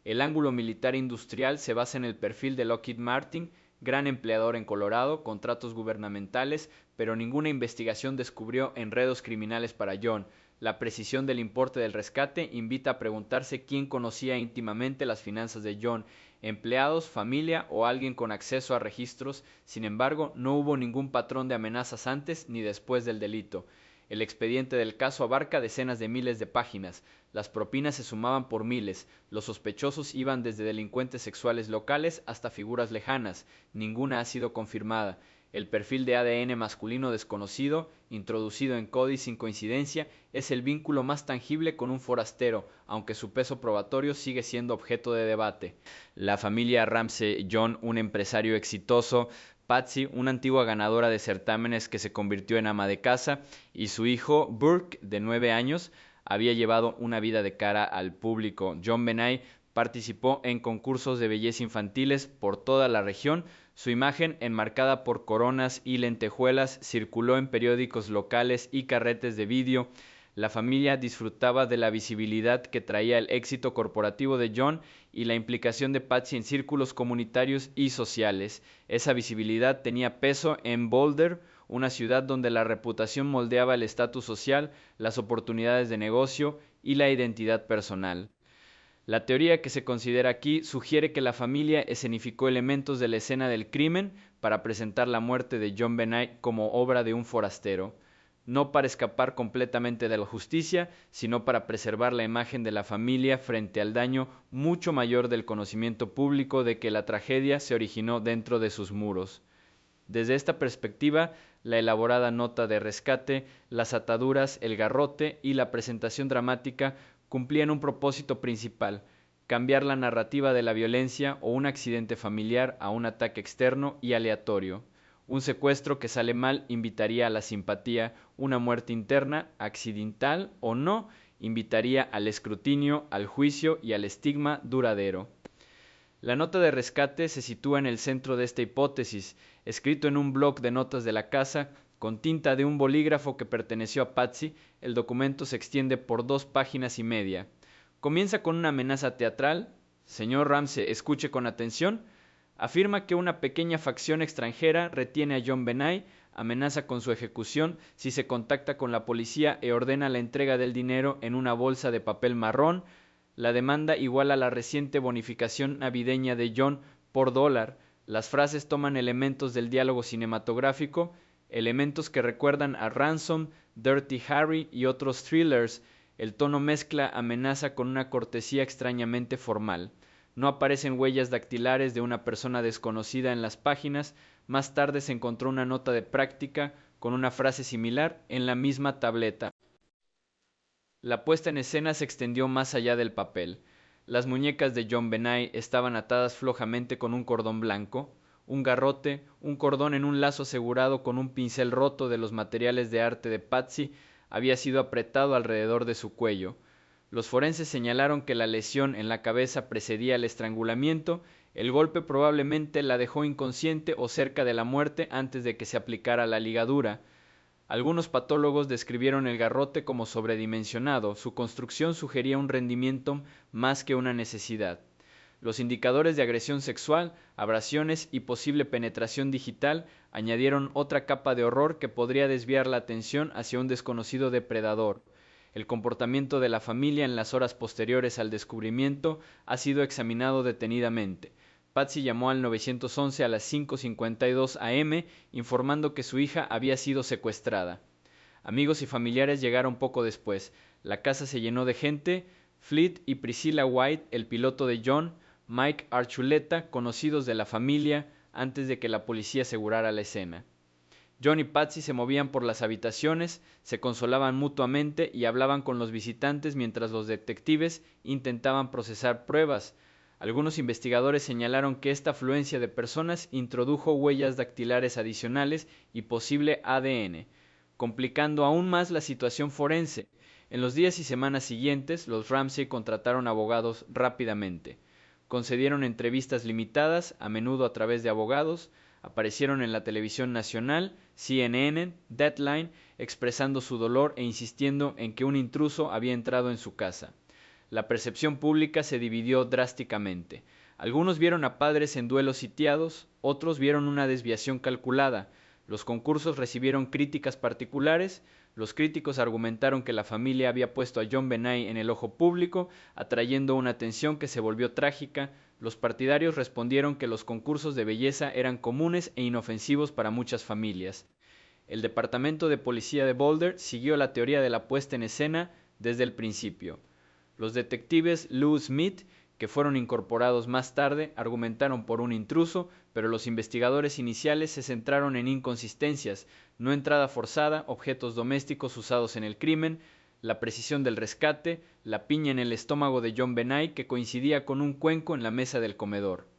A: El ángulo militar industrial se basa en el perfil de Lockheed Martin, gran empleador en Colorado, contratos gubernamentales, pero ninguna investigación descubrió enredos criminales para John. La precisión del importe del rescate invita a preguntarse quién conocía íntimamente las finanzas de John, empleados, familia o alguien con acceso a registros. Sin embargo, no hubo ningún patrón de amenazas antes ni después del delito. El expediente del caso abarca decenas de miles de páginas. Las propinas se sumaban por miles. Los sospechosos iban desde delincuentes sexuales locales hasta figuras lejanas. Ninguna ha sido confirmada. El perfil de ADN masculino desconocido, introducido en Cody sin coincidencia, es el vínculo más tangible con un forastero, aunque su peso probatorio sigue siendo objeto de debate. La familia Ramsey, John, un empresario exitoso, Patsy, una antigua ganadora de certámenes que se convirtió en ama de casa, y su hijo, Burke, de 9 años, había llevado una vida de cara al público. John Benet participó en concursos de belleza infantiles por toda la región. Su imagen, enmarcada por coronas y lentejuelas, circuló en periódicos locales y carretes de vídeo. La familia disfrutaba de la visibilidad que traía el éxito corporativo de John y la implicación de Patsy en círculos comunitarios y sociales. Esa visibilidad tenía peso en Boulder, una ciudad donde la reputación moldeaba el estatus social, las oportunidades de negocio y la identidad personal. La teoría que se considera aquí sugiere que la familia escenificó elementos de la escena del crimen para presentar la muerte de John Benet como obra de un forastero, no para escapar completamente de la justicia, sino para preservar la imagen de la familia frente al daño mucho mayor del conocimiento público de que la tragedia se originó dentro de sus muros. Desde esta perspectiva, la elaborada nota de rescate, las ataduras, el garrote y la presentación dramática cumplían un propósito principal: cambiar la narrativa de la violencia o un accidente familiar a un ataque externo y aleatorio. Un secuestro que sale mal invitaría a la simpatía, una muerte interna, accidental o no, invitaría al escrutinio, al juicio y al estigma duradero. La nota de rescate se sitúa en el centro de esta hipótesis, escrito en un bloc de notas de la casa, con tinta de un bolígrafo que perteneció a Patsy. El documento se extiende por 2 páginas y media. Comienza con una amenaza teatral. Señor Ramsey, escuche con atención. Afirma que una pequeña facción extranjera retiene a John Benet, amenaza con su ejecución si se contacta con la policía e ordena la entrega del dinero en una bolsa de papel marrón. La demanda iguala la reciente bonificación navideña de John por $. Las frases toman elementos del diálogo cinematográfico, elementos que recuerdan a Ransom, Dirty Harry y otros thrillers. El tono mezcla amenaza con una cortesía extrañamente formal. No aparecen huellas dactilares de una persona desconocida en las páginas. Más tarde se encontró una nota de práctica con una frase similar en la misma tableta. La puesta en escena se extendió más allá del papel. Las muñecas de John Benet estaban atadas flojamente con un cordón blanco, un garrote, un cordón en un lazo asegurado con un pincel roto de los materiales de arte de Patsy había sido apretado alrededor de su cuello. Los forenses señalaron que la lesión en la cabeza precedía el estrangulamiento. El golpe probablemente la dejó inconsciente o cerca de la muerte antes de que se aplicara la ligadura. Algunos patólogos describieron el garrote como sobredimensionado, su construcción sugería un rendimiento más que una necesidad. Los indicadores de agresión sexual, abrasiones y posible penetración digital añadieron otra capa de horror que podría desviar la atención hacia un desconocido depredador. El comportamiento de la familia en las horas posteriores al descubrimiento ha sido examinado detenidamente. Patsy llamó al 911 a las 5:52 am informando que su hija había sido secuestrada. Amigos y familiares llegaron poco después. La casa se llenó de gente. Fleet y Priscilla White, el piloto de John, Mike Archuleta, conocidos de la familia, antes de que la policía asegurara la escena. John y Patsy se movían por las habitaciones, se consolaban mutuamente y hablaban con los visitantes mientras los detectives intentaban procesar pruebas. Algunos investigadores señalaron que esta afluencia de personas introdujo huellas dactilares adicionales y posible ADN, complicando aún más la situación forense. En los días y semanas siguientes, los Ramsey contrataron abogados rápidamente. Concedieron entrevistas limitadas, a menudo a través de abogados, aparecieron en la televisión nacional, CNN, Deadline, expresando su dolor e insistiendo en que un intruso había entrado en su casa. La percepción pública se dividió drásticamente. Algunos vieron a padres en duelos sitiados, otros vieron una desviación calculada. Los concursos recibieron críticas particulares. Los críticos argumentaron que la familia había puesto a JonBenét en el ojo público, atrayendo una atención que se volvió trágica. Los partidarios respondieron que los concursos de belleza eran comunes e inofensivos para muchas familias. El departamento de policía de Boulder siguió la teoría de la puesta en escena desde el principio. Los detectives Lou Smith, que fueron incorporados más tarde, argumentaron por un intruso, pero los investigadores iniciales se centraron en inconsistencias: no entrada forzada, objetos domésticos usados en el crimen, la precisión del rescate, la piña en el estómago de JonBenét que coincidía con un cuenco en la mesa del comedor.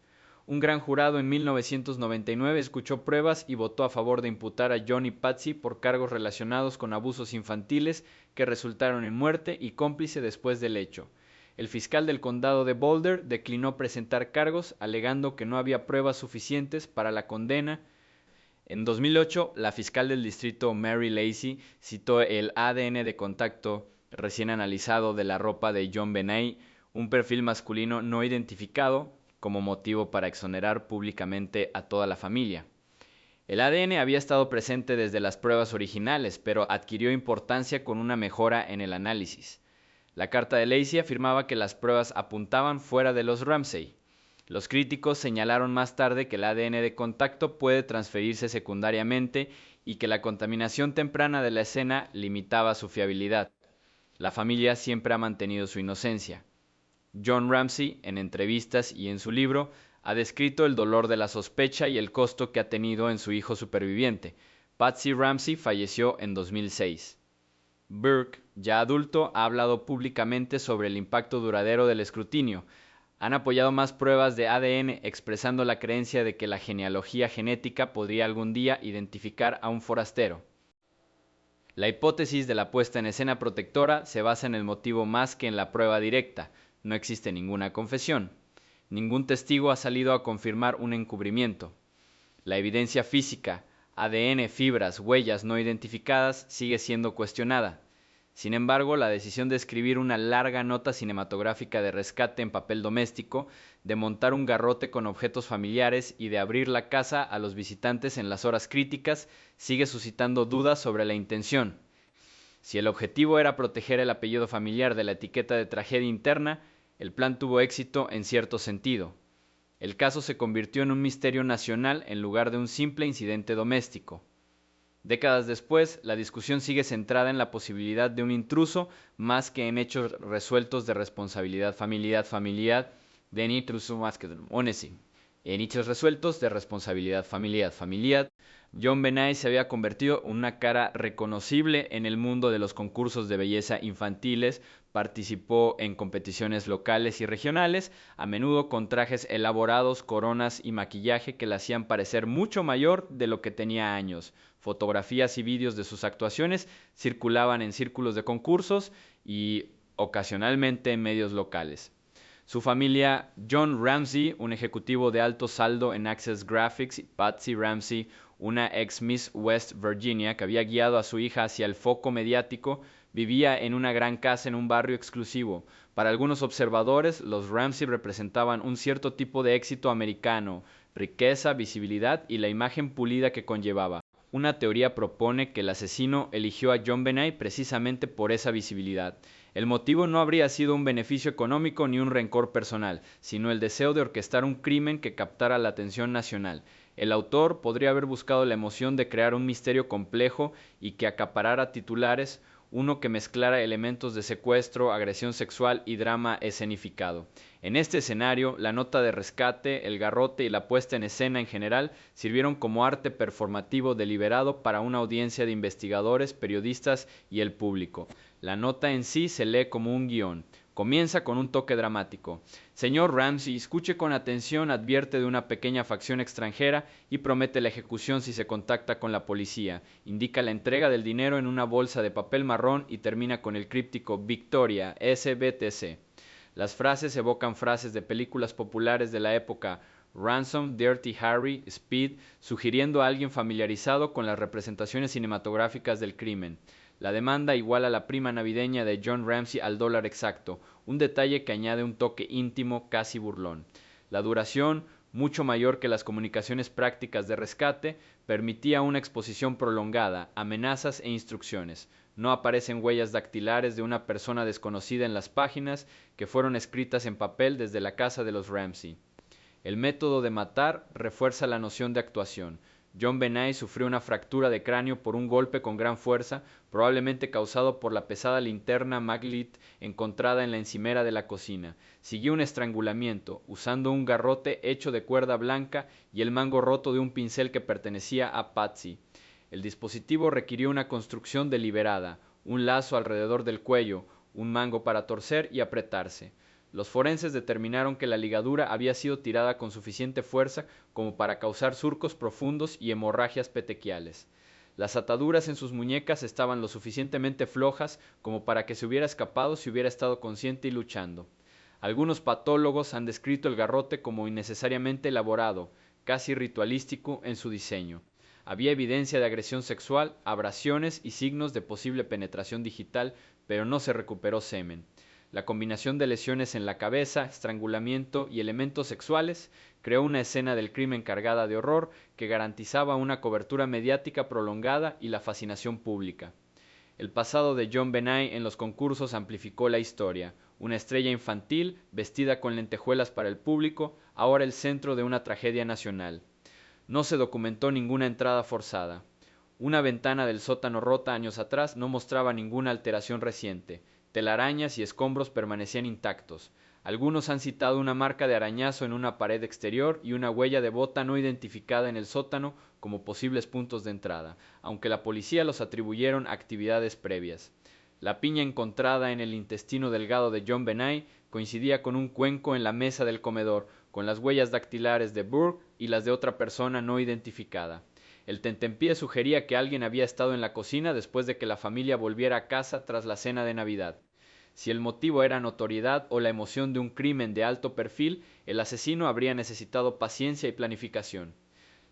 A: Un gran jurado en 1999 escuchó pruebas y votó a favor de imputar a John y Patsy por cargos relacionados con abusos infantiles que resultaron en muerte y cómplice después del hecho. El fiscal del condado de Boulder declinó presentar cargos, alegando que no había pruebas suficientes para la condena. En 2008, la fiscal del distrito Mary Lacy citó el ADN de contacto recién analizado de la ropa de JonBenét, un perfil masculino no identificado, como motivo para exonerar públicamente a toda la familia. El ADN había estado presente desde las pruebas originales, pero adquirió importancia con una mejora en el análisis. La carta de Lacy afirmaba que las pruebas apuntaban fuera de los Ramsey. Los críticos señalaron más tarde que el ADN de contacto puede transferirse secundariamente y que la contaminación temprana de la escena limitaba su fiabilidad. La familia siempre ha mantenido su inocencia. John Ramsey, en entrevistas y en su libro, ha descrito el dolor de la sospecha y el costo que ha tenido en su hijo superviviente. Patsy Ramsey falleció en 2006. Burke, ya adulto, ha hablado públicamente sobre el impacto duradero del escrutinio. Han apoyado más pruebas de ADN, expresando la creencia de que la genealogía genética podría algún día identificar a un forastero. La hipótesis de la puesta en escena protectora se basa en el motivo más que en la prueba directa. No existe ninguna confesión. Ningún testigo ha salido a confirmar un encubrimiento. La evidencia física, ADN, fibras, huellas no identificadas, sigue siendo cuestionada. Sin embargo, la decisión de escribir una larga nota cinematográfica de rescate en papel doméstico, de montar un garrote con objetos familiares y de abrir la casa a los visitantes en las horas críticas sigue suscitando dudas sobre la intención. Si el objetivo era proteger el apellido familiar de la etiqueta de tragedia interna, el plan tuvo éxito en cierto sentido. El caso se convirtió en un misterio nacional en lugar de un simple incidente doméstico. Décadas después, la discusión sigue centrada en la posibilidad de un intruso más que en hechos resueltos de responsabilidad familiar, de un intruso más que en hechos resueltos de responsabilidad familiar. JonBenét se había convertido en una cara reconocible en el mundo de los concursos de belleza infantiles, participó en competiciones locales y regionales, a menudo con trajes elaborados, coronas y maquillaje que la hacían parecer mucho mayor de lo que tenía años. Fotografías y vídeos de sus actuaciones circulaban en círculos de concursos y ocasionalmente en medios locales. Su familia, John Ramsey, un ejecutivo de alto saldo en Access Graphics, y Patsy Ramsey, una ex Miss West Virginia que había guiado a su hija hacia el foco mediático, vivía en una gran casa en un barrio exclusivo. Para algunos observadores, los Ramsey representaban un cierto tipo de éxito americano, riqueza, visibilidad y la imagen pulida que conllevaba. Una teoría propone que el asesino eligió a John Benet precisamente por esa visibilidad. El motivo no habría sido un beneficio económico ni un rencor personal, sino el deseo de orquestar un crimen que captara la atención nacional. El autor podría haber buscado la emoción de crear un misterio complejo y que acaparara titulares, uno que mezclara elementos de secuestro, agresión sexual y drama escenificado. En este escenario, la nota de rescate, el garrote y la puesta en escena en general sirvieron como arte performativo deliberado para una audiencia de investigadores, periodistas y el público. La nota en sí se lee como un guión. Comienza con un toque dramático. Señor Ramsey, escuche con atención, advierte de una pequeña facción extranjera y promete la ejecución si se contacta con la policía. Indica la entrega del dinero en una bolsa de papel marrón y termina con el críptico Victoria, SBTC. Las frases evocan frases de películas populares de la época: Ransom, Dirty Harry, Speed, sugiriendo a alguien familiarizado con las representaciones cinematográficas del crimen. La demanda iguala la prima navideña de John Ramsey al dólar exacto, un detalle que añade un toque íntimo, casi burlón. La duración, mucho mayor que las comunicaciones prácticas de rescate, permitía una exposición prolongada, amenazas e instrucciones. No aparecen huellas dactilares de una persona desconocida en las páginas que fueron escritas en papel desde la casa de los Ramsey. El método de matar refuerza la noción de actuación. John Benet sufrió una fractura de cráneo por un golpe con gran fuerza, probablemente causado por la pesada linterna Maglit encontrada en la encimera de la cocina. Siguió un estrangulamiento, usando un garrote hecho de cuerda blanca y el mango roto de un pincel que pertenecía a Patsy. El dispositivo requirió una construcción deliberada, un lazo alrededor del cuello, un mango para torcer y apretarse. Los forenses determinaron que la ligadura había sido tirada con suficiente fuerza como para causar surcos profundos y hemorragias petequiales. Las ataduras en sus muñecas estaban lo suficientemente flojas como para que se hubiera escapado si hubiera estado consciente y luchando. Algunos patólogos han descrito el garrote como innecesariamente elaborado, casi ritualístico en su diseño. Había evidencia de agresión sexual, abrasiones y signos de posible penetración digital, pero no se recuperó semen. La combinación de lesiones en la cabeza, estrangulamiento y elementos sexuales creó una escena del crimen cargada de horror que garantizaba una cobertura mediática prolongada y la fascinación pública. El pasado de John Benet en los concursos amplificó la historia. Una estrella infantil, vestida con lentejuelas para el público, ahora el centro de una tragedia nacional. No se documentó ninguna entrada forzada. Una ventana del sótano rota años atrás no mostraba ninguna alteración reciente. Telarañas y escombros permanecían intactos. Algunos han citado una marca de arañazo en una pared exterior y una huella de bota no identificada en el sótano como posibles puntos de entrada, aunque la policía los atribuyeron a actividades previas. La piña encontrada en el intestino delgado de John Benet coincidía con un cuenco en la mesa del comedor, con las huellas dactilares de Burke y las de otra persona no identificada. El tentempié sugería que alguien había estado en la cocina después de que la familia volviera a casa tras la cena de Navidad. Si el motivo era notoriedad o la emoción de un crimen de alto perfil, el asesino habría necesitado paciencia y planificación.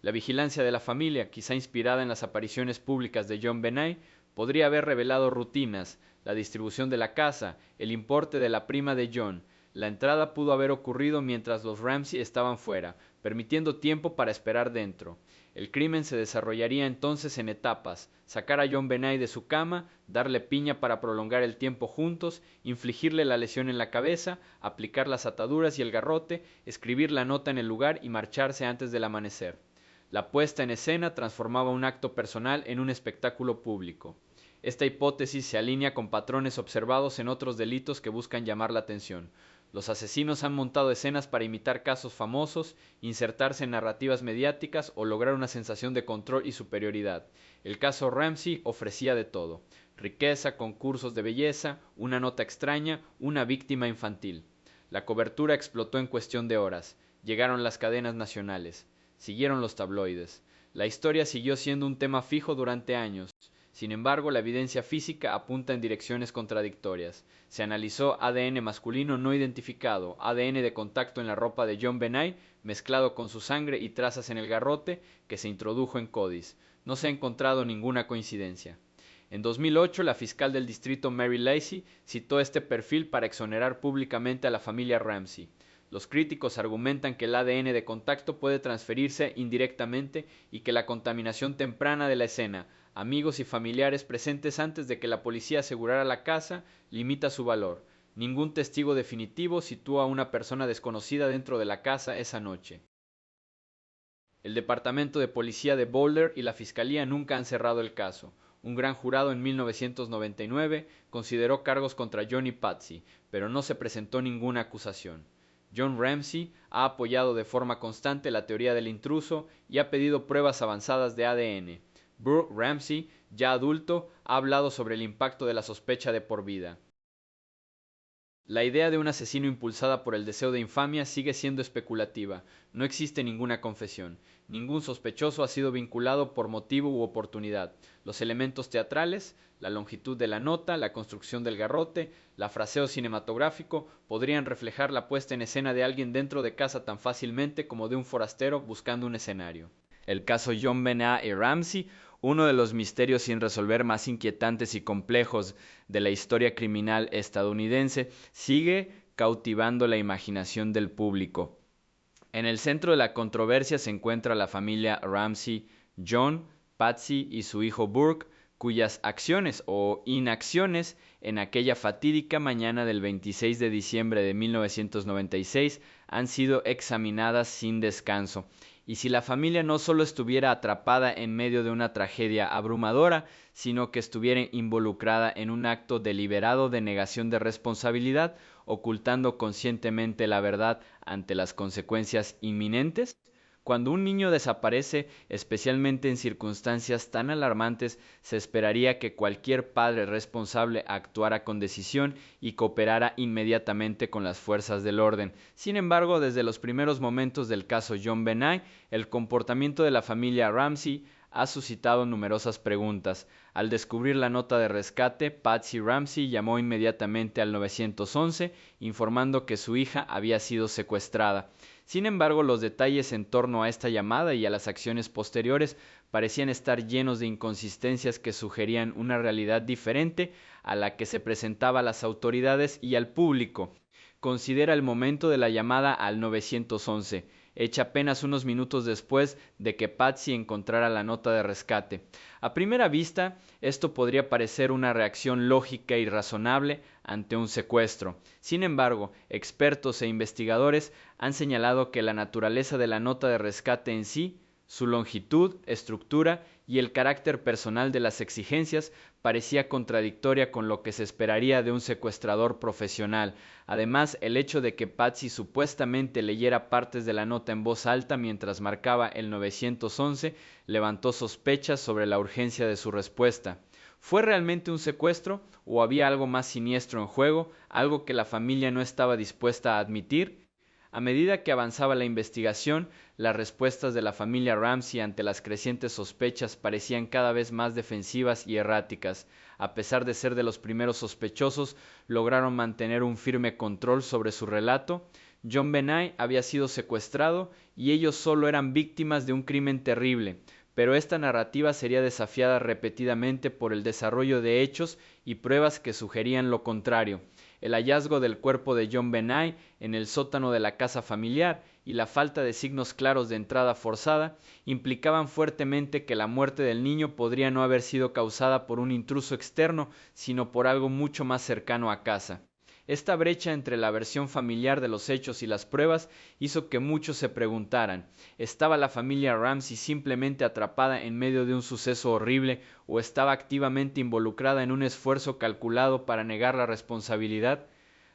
A: La vigilancia de la familia, quizá inspirada en las apariciones públicas de John Benet, podría haber revelado rutinas, la distribución de la casa, el importe de la prima de John. La entrada pudo haber ocurrido mientras los Ramsey estaban fuera, permitiendo tiempo para esperar dentro. El crimen se desarrollaría entonces en etapas: sacar a John Benet de su cama, darle piña para prolongar el tiempo juntos, infligirle la lesión en la cabeza, aplicar las ataduras y el garrote, escribir la nota en el lugar y marcharse antes del amanecer. La puesta en escena transformaba un acto personal en un espectáculo público. Esta hipótesis se alinea con patrones observados en otros delitos que buscan llamar la atención. Los asesinos han montado escenas para imitar casos famosos, insertarse en narrativas mediáticas o lograr una sensación de control y superioridad. El caso Ramsey ofrecía de todo: riqueza, concursos de belleza, una nota extraña, una víctima infantil. La cobertura explotó en cuestión de horas. Llegaron las cadenas nacionales. Siguieron los tabloides. La historia siguió siendo un tema fijo durante años. Sin embargo, la evidencia física apunta en direcciones contradictorias. Se analizó ADN masculino no identificado, ADN de contacto en la ropa de John Benet, mezclado con su sangre y trazas en el garrote que se introdujo en CODIS. No se ha encontrado ninguna coincidencia. En 2008, la fiscal del distrito Mary Lacy citó este perfil para exonerar públicamente a la familia Ramsey. Los críticos argumentan que el ADN de contacto puede transferirse indirectamente y que la contaminación temprana de la escena, amigos y familiares presentes antes de que la policía asegurara la casa, limita su valor. Ningún testigo definitivo sitúa a una persona desconocida dentro de la casa esa noche. El Departamento de Policía de Boulder y la Fiscalía nunca han cerrado el caso. Un gran jurado en 1999 consideró cargos contra John y Patsy, pero no se presentó ninguna acusación. John Ramsey ha apoyado de forma constante la teoría del intruso y ha pedido pruebas avanzadas de ADN. Burke Ramsey, ya adulto, ha hablado sobre el impacto de la sospecha de por vida. La idea de un asesino impulsada por el deseo de infamia sigue siendo especulativa. No existe ninguna confesión. Ningún sospechoso ha sido vinculado por motivo u oportunidad. Los elementos teatrales, la longitud de la nota, la construcción del garrote, el fraseo cinematográfico podrían reflejar la puesta en escena de alguien dentro de casa tan fácilmente como de un forastero buscando un escenario. El caso John Benet y Ramsey, uno de los misterios sin resolver más inquietantes y complejos de la historia criminal estadounidense, sigue cautivando la imaginación del público. En el centro de la controversia se encuentra la familia Ramsey, John, Patsy y su hijo Burke, cuyas acciones o inacciones en aquella fatídica mañana del 26 de diciembre de 1996 han sido examinadas sin descanso. Y si la familia no solo estuviera atrapada en medio de una tragedia abrumadora, sino que estuviera involucrada en un acto deliberado de negación de responsabilidad, ocultando conscientemente la verdad ante las consecuencias inminentes. Cuando un niño desaparece, especialmente en circunstancias tan alarmantes, se esperaría que cualquier padre responsable actuara con decisión y cooperara inmediatamente con las fuerzas del orden. Sin embargo, desde los primeros momentos del caso John Benet, el comportamiento de la familia Ramsey ha suscitado numerosas preguntas. Al descubrir la nota de rescate, Patsy Ramsey llamó inmediatamente al 911, informando que su hija había sido secuestrada. Sin embargo, los detalles en torno a esta llamada y a las acciones posteriores parecían estar llenos de inconsistencias que sugerían una realidad diferente a la que se presentaba a las autoridades y al público. Considera el momento de la llamada al 911, hecha apenas unos minutos después de que Patsy encontrara la nota de rescate. A primera vista, esto podría parecer una reacción lógica y razonable ante un secuestro. Sin embargo, expertos e investigadores han señalado que la naturaleza de la nota de rescate en sí, su longitud, estructura y el carácter personal de las exigencias parecía contradictoria con lo que se esperaría de un secuestrador profesional. Además, el hecho de que Patsy supuestamente leyera partes de la nota en voz alta mientras marcaba el 911 levantó sospechas sobre la urgencia de su respuesta. ¿Fue realmente un secuestro o había algo más siniestro en juego, algo que la familia no estaba dispuesta a admitir? A medida que avanzaba la investigación, las respuestas de la familia Ramsey ante las crecientes sospechas parecían cada vez más defensivas y erráticas. A pesar de ser de los primeros sospechosos, lograron mantener un firme control sobre su relato. John Benet había sido secuestrado y ellos solo eran víctimas de un crimen terrible, pero esta narrativa sería desafiada repetidamente por el desarrollo de hechos y pruebas que sugerían lo contrario. El hallazgo del cuerpo de John Benet en el sótano de la casa familiar y la falta de signos claros de entrada forzada implicaban fuertemente que la muerte del niño podría no haber sido causada por un intruso externo, sino por algo mucho más cercano a casa. Esta brecha entre la versión familiar de los hechos y las pruebas hizo que muchos se preguntaran, ¿estaba la familia Ramsey simplemente atrapada en medio de un suceso horrible o estaba activamente involucrada en un esfuerzo calculado para negar la responsabilidad?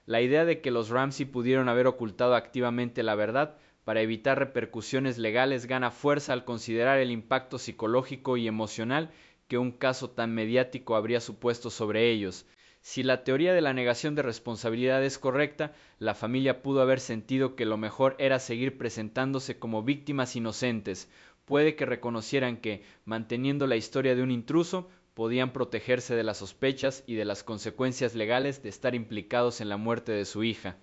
A: La idea de que los Ramsey pudieron haber ocultado activamente la verdad para evitar repercusiones legales gana fuerza al considerar el impacto psicológico y emocional que un caso tan mediático habría supuesto sobre ellos. Si la teoría de la negación de responsabilidad es correcta, la familia pudo haber sentido que lo mejor era seguir presentándose como víctimas inocentes. Puede que reconocieran que, manteniendo la historia de un intruso, podían protegerse de las sospechas y de las consecuencias legales de estar implicados en la muerte de su hija.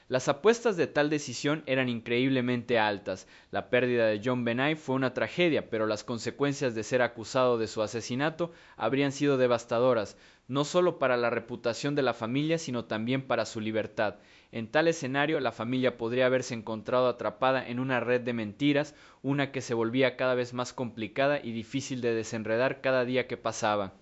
A: Las apuestas de tal decisión eran increíblemente altas. La pérdida de John Benet fue una tragedia, pero las consecuencias de ser acusado de su asesinato habrían sido devastadoras, no solo para la reputación de la familia, sino también para su libertad. En tal escenario, la familia podría haberse encontrado atrapada en una red de mentiras, una que se volvía cada vez más complicada y difícil de desenredar cada día que pasaba.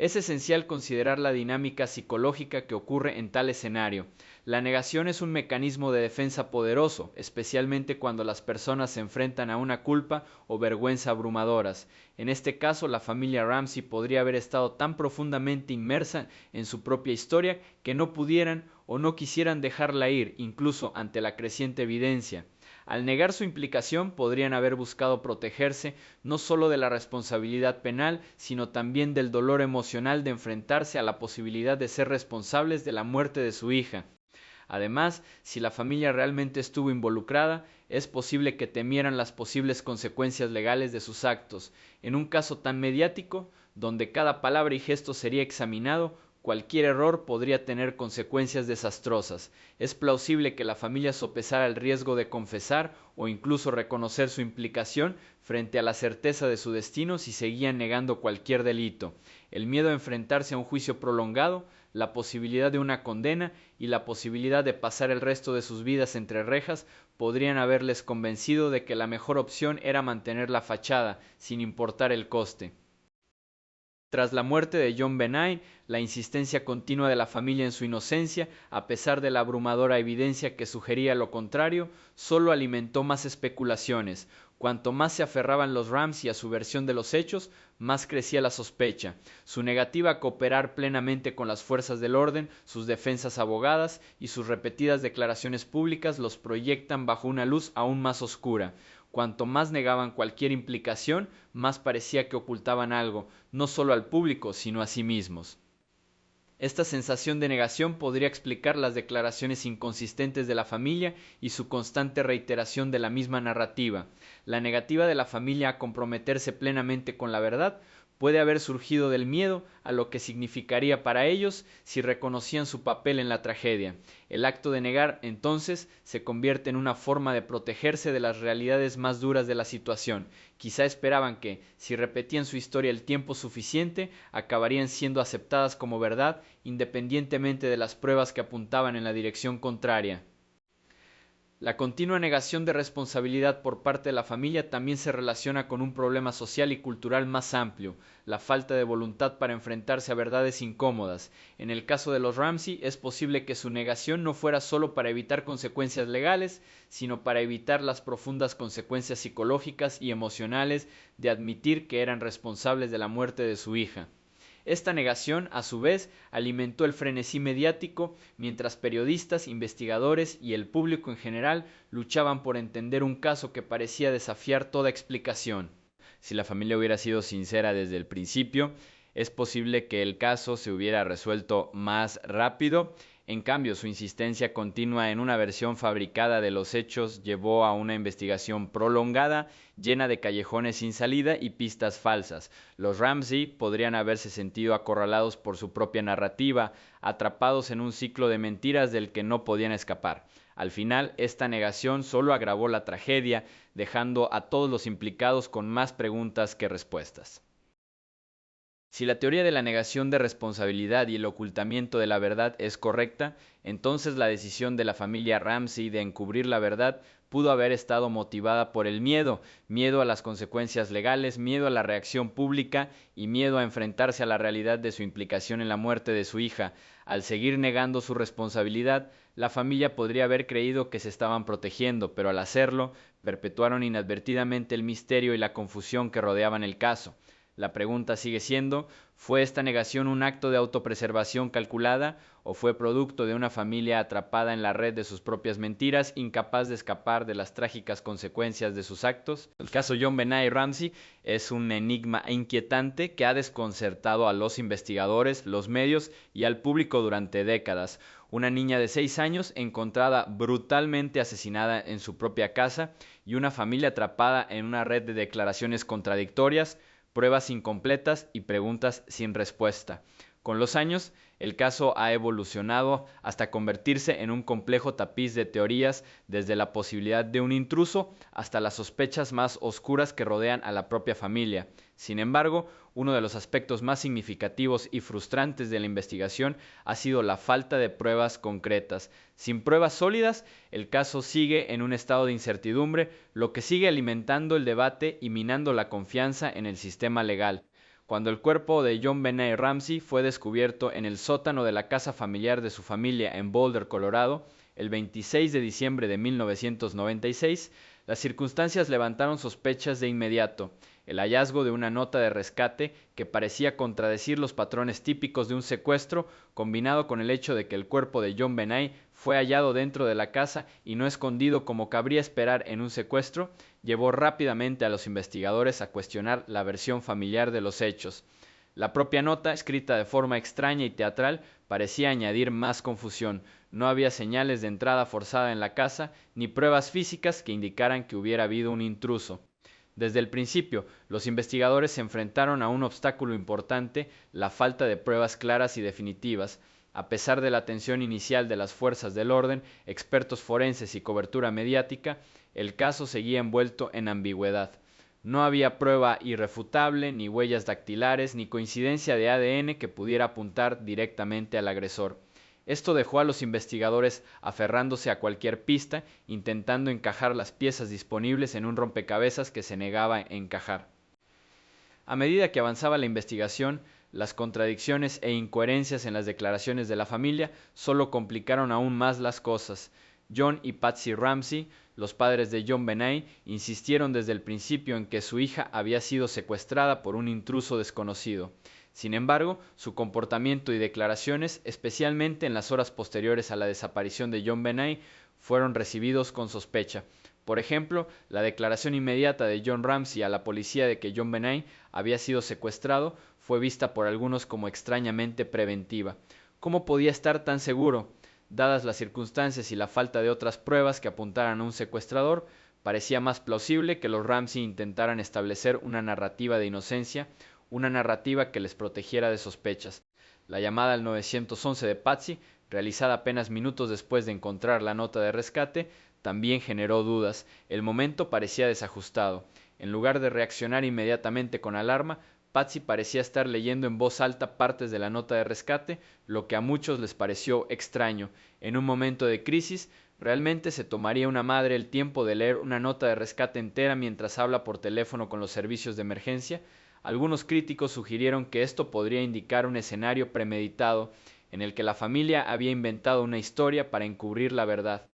A: Es esencial considerar la dinámica psicológica que ocurre en tal escenario. La negación es un mecanismo de defensa poderoso, especialmente cuando las personas se enfrentan a una culpa o vergüenza abrumadoras. En este caso, la familia Ramsey podría haber estado tan profundamente inmersa en su propia historia que no pudieran o no quisieran dejarla ir, incluso ante la creciente evidencia. Al negar su implicación, podrían haber buscado protegerse no solo de la responsabilidad penal, sino también del dolor emocional de enfrentarse a la posibilidad de ser responsables de la muerte de su hija. Además, si la familia realmente estuvo involucrada, es posible que temieran las posibles consecuencias legales de sus actos. En un caso tan mediático, donde cada palabra y gesto sería examinado, cualquier error podría tener consecuencias desastrosas. Es plausible que la familia sopesara el riesgo de confesar o incluso reconocer su implicación frente a la certeza de su destino si seguían negando cualquier delito. El miedo a enfrentarse a un juicio prolongado, la posibilidad de una condena y la posibilidad de pasar el resto de sus vidas entre rejas podrían haberles convencido de que la mejor opción era mantener la fachada, sin importar el coste. Tras la muerte de John Benet, la insistencia continua de la familia en su inocencia, a pesar de la abrumadora evidencia que sugería lo contrario, solo alimentó más especulaciones. Cuanto más se aferraban los Ramsey a su versión de los hechos, más crecía la sospecha. Su negativa a cooperar plenamente con las fuerzas del orden, sus defensas abogadas y sus repetidas declaraciones públicas los proyectan bajo una luz aún más oscura. Cuanto más negaban cualquier implicación, más parecía que ocultaban algo, no solo al público, sino a sí mismos. Esta sensación de negación podría explicar las declaraciones inconsistentes de la familia y su constante reiteración de la misma narrativa. La negativa de la familia a comprometerse plenamente con la verdad puede haber surgido del miedo a lo que significaría para ellos si reconocían su papel en la tragedia. El acto de negar, entonces, se convierte en una forma de protegerse de las realidades más duras de la situación. Quizá esperaban que, si repetían su historia el tiempo suficiente, acabarían siendo aceptadas como verdad, independientemente de las pruebas que apuntaban en la dirección contraria. La continua negación de responsabilidad por parte de la familia también se relaciona con un problema social y cultural más amplio, la falta de voluntad para enfrentarse a verdades incómodas. En el caso de los Ramsey, es posible que su negación no fuera solo para evitar consecuencias legales, sino para evitar las profundas consecuencias psicológicas y emocionales de admitir que eran responsables de la muerte de su hija. Esta negación, a su vez, alimentó el frenesí mediático, mientras periodistas, investigadores y el público en general luchaban por entender un caso que parecía desafiar toda explicación. Si la familia hubiera sido sincera desde el principio, es posible que el caso se hubiera resuelto más rápido. En cambio, su insistencia continua en una versión fabricada de los hechos llevó a una investigación prolongada, llena de callejones sin salida y pistas falsas. Los Ramsey podrían haberse sentido acorralados por su propia narrativa, atrapados en un ciclo de mentiras del que no podían escapar. Al final, esta negación solo agravó la tragedia, dejando a todos los implicados con más preguntas que respuestas. Si la teoría de la negación de responsabilidad y el ocultamiento de la verdad es correcta, entonces la decisión de la familia Ramsey de encubrir la verdad pudo haber estado motivada por el miedo, miedo a las consecuencias legales, miedo a la reacción pública y miedo a enfrentarse a la realidad de su implicación en la muerte de su hija. Al seguir negando su responsabilidad, la familia podría haber creído que se estaban protegiendo, pero al hacerlo, perpetuaron inadvertidamente el misterio y la confusión que rodeaban el caso. La pregunta sigue siendo, ¿fue esta negación un acto de autopreservación calculada o fue producto de una familia atrapada en la red de sus propias mentiras, incapaz de escapar de las trágicas consecuencias de sus actos? El caso John Benet Ramsey es un enigma inquietante que ha desconcertado a los investigadores, los medios y al público durante décadas. Una niña de 6 años encontrada brutalmente asesinada en su propia casa y una familia atrapada en una red de declaraciones contradictorias, pruebas incompletas y preguntas sin respuesta. Con los años, el caso ha evolucionado hasta convertirse en un complejo tapiz de teorías, desde la posibilidad de un intruso hasta las sospechas más oscuras que rodean a la propia familia. Sin embargo, uno de los aspectos más significativos y frustrantes de la investigación ha sido la falta de pruebas concretas. Sin pruebas sólidas, el caso sigue en un estado de incertidumbre, lo que sigue alimentando el debate y minando la confianza en el sistema legal. Cuando el cuerpo de JonBenét Ramsey fue descubierto en el sótano de la casa familiar de su familia en Boulder, Colorado, el 26 de diciembre de 1996, las circunstancias levantaron sospechas de inmediato. El hallazgo de una nota de rescate que parecía contradecir los patrones típicos de un secuestro, combinado con el hecho de que el cuerpo de JonBenét fue hallado dentro de la casa y no escondido como cabría esperar en un secuestro, llevó rápidamente a los investigadores a cuestionar la versión familiar de los hechos. La propia nota, escrita de forma extraña y teatral, parecía añadir más confusión. No había señales de entrada forzada en la casa, ni pruebas físicas que indicaran que hubiera habido un intruso. Desde el principio, los investigadores se enfrentaron a un obstáculo importante: la falta de pruebas claras y definitivas. A pesar de la atención inicial de las fuerzas del orden, expertos forenses y cobertura mediática, el caso seguía envuelto en ambigüedad. No había prueba irrefutable, ni huellas dactilares, ni coincidencia de ADN que pudiera apuntar directamente al agresor. Esto dejó a los investigadores aferrándose a cualquier pista, intentando encajar las piezas disponibles en un rompecabezas que se negaba a encajar. A medida que avanzaba la investigación, las contradicciones e incoherencias en las declaraciones de la familia solo complicaron aún más las cosas. John y Patsy Ramsey, los padres de JonBenét, insistieron desde el principio en que su hija había sido secuestrada por un intruso desconocido. Sin embargo, su comportamiento y declaraciones, especialmente en las horas posteriores a la desaparición de JonBenét, fueron recibidos con sospecha. Por ejemplo, la declaración inmediata de John Ramsey a la policía de que JonBenét había sido secuestrado fue vista por algunos como extrañamente preventiva. ¿Cómo podía estar tan seguro? Dadas las circunstancias y la falta de otras pruebas que apuntaran a un secuestrador, parecía más plausible que los Ramsey intentaran establecer una narrativa de inocencia, una narrativa que les protegiera de sospechas. La llamada al 911 de Patsy, realizada apenas minutos después de encontrar la nota de rescate, también generó dudas. El momento parecía desajustado. En lugar de reaccionar inmediatamente con alarma, Patsy parecía estar leyendo en voz alta partes de la nota de rescate, lo que a muchos les pareció extraño. En un momento de crisis, ¿realmente se tomaría una madre el tiempo de leer una nota de rescate entera mientras habla por teléfono con los servicios de emergencia? Algunos críticos sugirieron que esto podría indicar un escenario premeditado, en el que la familia había inventado una historia para encubrir la verdad.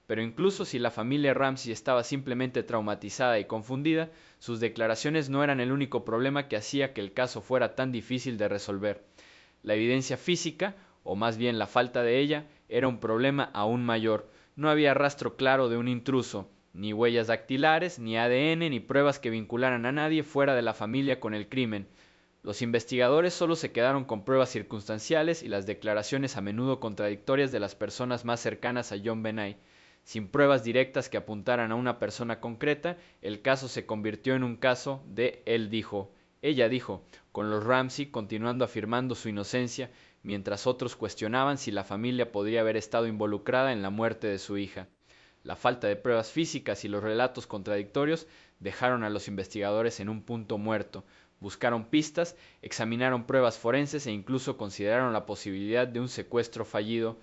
A: Pero incluso si la familia Ramsey estaba simplemente traumatizada y confundida, sus declaraciones no eran el único problema que hacía que el caso fuera tan difícil de resolver. La evidencia física, o más bien la falta de ella, era un problema aún mayor. No había rastro claro de un intruso, ni huellas dactilares, ni ADN, ni pruebas que vincularan a nadie fuera de la familia con el crimen. Los investigadores solo se quedaron con pruebas circunstanciales y las declaraciones a menudo contradictorias de las personas más cercanas a JonBenét. Sin pruebas directas que apuntaran a una persona concreta, el caso se convirtió en un caso de él dijo, ella dijo, con los Ramsey continuando afirmando su inocencia, mientras otros cuestionaban si la familia podría haber estado involucrada en la muerte de su hija. La falta de pruebas físicas y los relatos contradictorios dejaron a los investigadores en un punto muerto. Buscaron pistas, examinaron pruebas forenses e incluso consideraron la posibilidad de un secuestro fallido,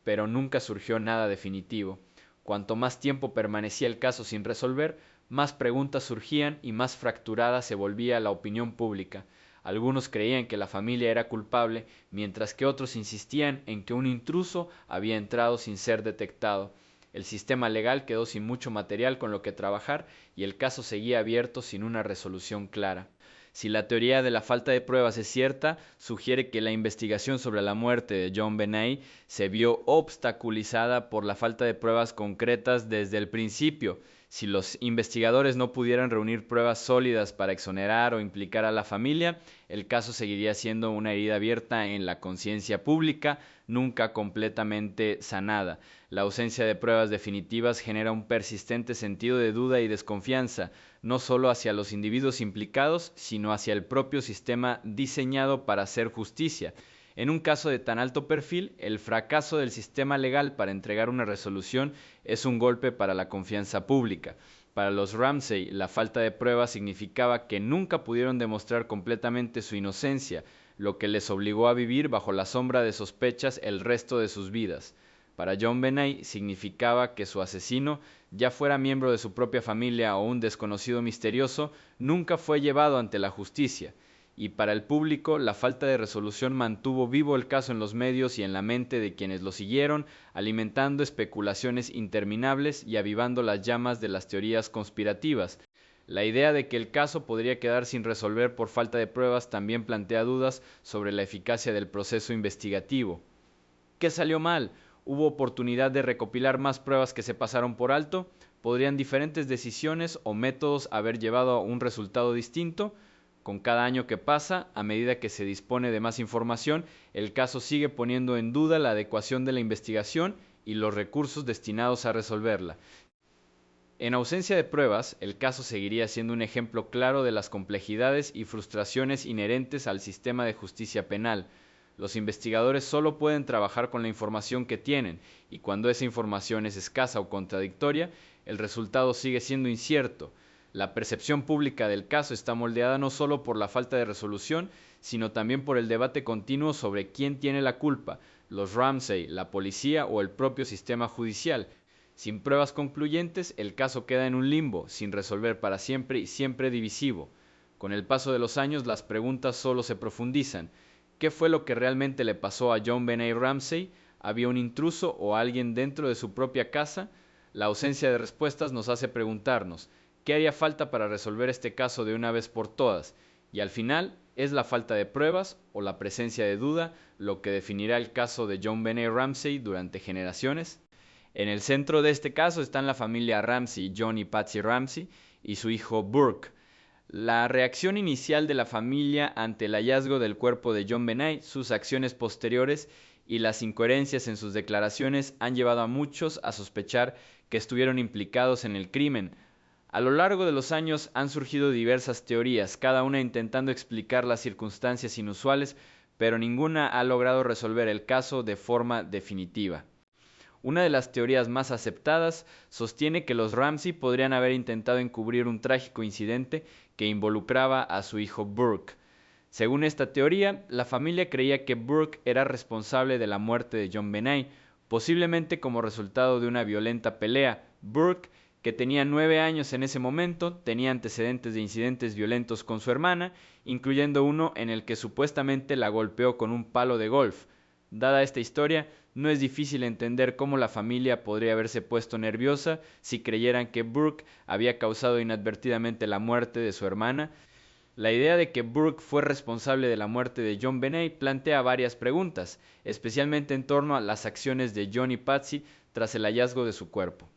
A: pero nunca surgió nada definitivo. Cuanto más tiempo permanecía el caso sin resolver, más preguntas surgían y más fracturada se volvía la opinión pública. Algunos creían que la familia era culpable, mientras que otros insistían en que un intruso había entrado sin ser detectado. El sistema legal quedó sin mucho material con lo que trabajar y el caso seguía abierto sin una resolución clara. Si la teoría de la falta de pruebas es cierta, sugiere que la investigación sobre la muerte de JonBenét se vio obstaculizada por la falta de pruebas concretas desde el principio. Si los investigadores no pudieran reunir pruebas sólidas para exonerar o implicar a la familia, el caso seguiría siendo una herida abierta en la conciencia pública, nunca completamente sanada. La ausencia de pruebas definitivas genera un persistente sentido de duda y desconfianza, no solo hacia los individuos implicados, sino hacia el propio sistema diseñado para hacer justicia. En un caso de tan alto perfil, el fracaso del sistema legal para entregar una resolución es un golpe para la confianza pública. Para los Ramsey, la falta de pruebas significaba que nunca pudieron demostrar completamente su inocencia, lo que les obligó a vivir bajo la sombra de sospechas el resto de sus vidas. Para JonBenét significaba que su asesino, ya fuera miembro de su propia familia o un desconocido misterioso, nunca fue llevado ante la justicia. Y para el público, la falta de resolución mantuvo vivo el caso en los medios y en la mente de quienes lo siguieron, alimentando especulaciones interminables y avivando las llamas de las teorías conspirativas. La idea de que el caso podría quedar sin resolver por falta de pruebas también plantea dudas sobre la eficacia del proceso investigativo. ¿Qué salió mal? ¿Hubo oportunidad de recopilar más pruebas que se pasaron por alto? ¿Podrían diferentes decisiones o métodos haber llevado a un resultado distinto? Con cada año que pasa, a medida que se dispone de más información, el caso sigue poniendo en duda la adecuación de la investigación y los recursos destinados a resolverla. En ausencia de pruebas, el caso seguiría siendo un ejemplo claro de las complejidades y frustraciones inherentes al sistema de justicia penal. Los investigadores solo pueden trabajar con la información que tienen, y cuando esa información es escasa o contradictoria, el resultado sigue siendo incierto. La percepción pública del caso está moldeada no solo por la falta de resolución, sino también por el debate continuo sobre quién tiene la culpa, los Ramsey, la policía o el propio sistema judicial. Sin pruebas concluyentes, el caso queda en un limbo, sin resolver para siempre y siempre divisivo. Con el paso de los años, las preguntas solo se profundizan. ¿Qué fue lo que realmente le pasó a JonBenét Ramsey? ¿Había un intruso o alguien dentro de su propia casa? La ausencia de respuestas nos hace preguntarnos, ¿qué haría falta para resolver este caso de una vez por todas? Y al final, ¿es la falta de pruebas o la presencia de duda lo que definirá el caso de JonBenét Ramsey durante generaciones? En el centro de este caso están la familia Ramsey, John y Patsy Ramsey, y su hijo Burke. La reacción inicial de la familia ante el hallazgo del cuerpo de JonBenét, sus acciones posteriores y las incoherencias en sus declaraciones han llevado a muchos a sospechar que estuvieron implicados en el crimen. A lo largo de los años han surgido diversas teorías, cada una intentando explicar las circunstancias inusuales, pero ninguna ha logrado resolver el caso de forma definitiva. Una de las teorías más aceptadas sostiene que los Ramsey podrían haber intentado encubrir un trágico incidente que involucraba a su hijo Burke. Según esta teoría, la familia creía que Burke era responsable de la muerte de JonBenét, posiblemente como resultado de una violenta pelea. Burke, que tenía 9 años en ese momento, tenía antecedentes de incidentes violentos con su hermana, incluyendo uno en el que supuestamente la golpeó con un palo de golf. Dada esta historia, no es difícil entender cómo la familia podría haberse puesto nerviosa si creyeran que Burke había causado inadvertidamente la muerte de su hermana. La idea de que Burke fue responsable de la muerte de JonBenét plantea varias preguntas, especialmente en torno a las acciones de John y Patsy tras el hallazgo de su cuerpo.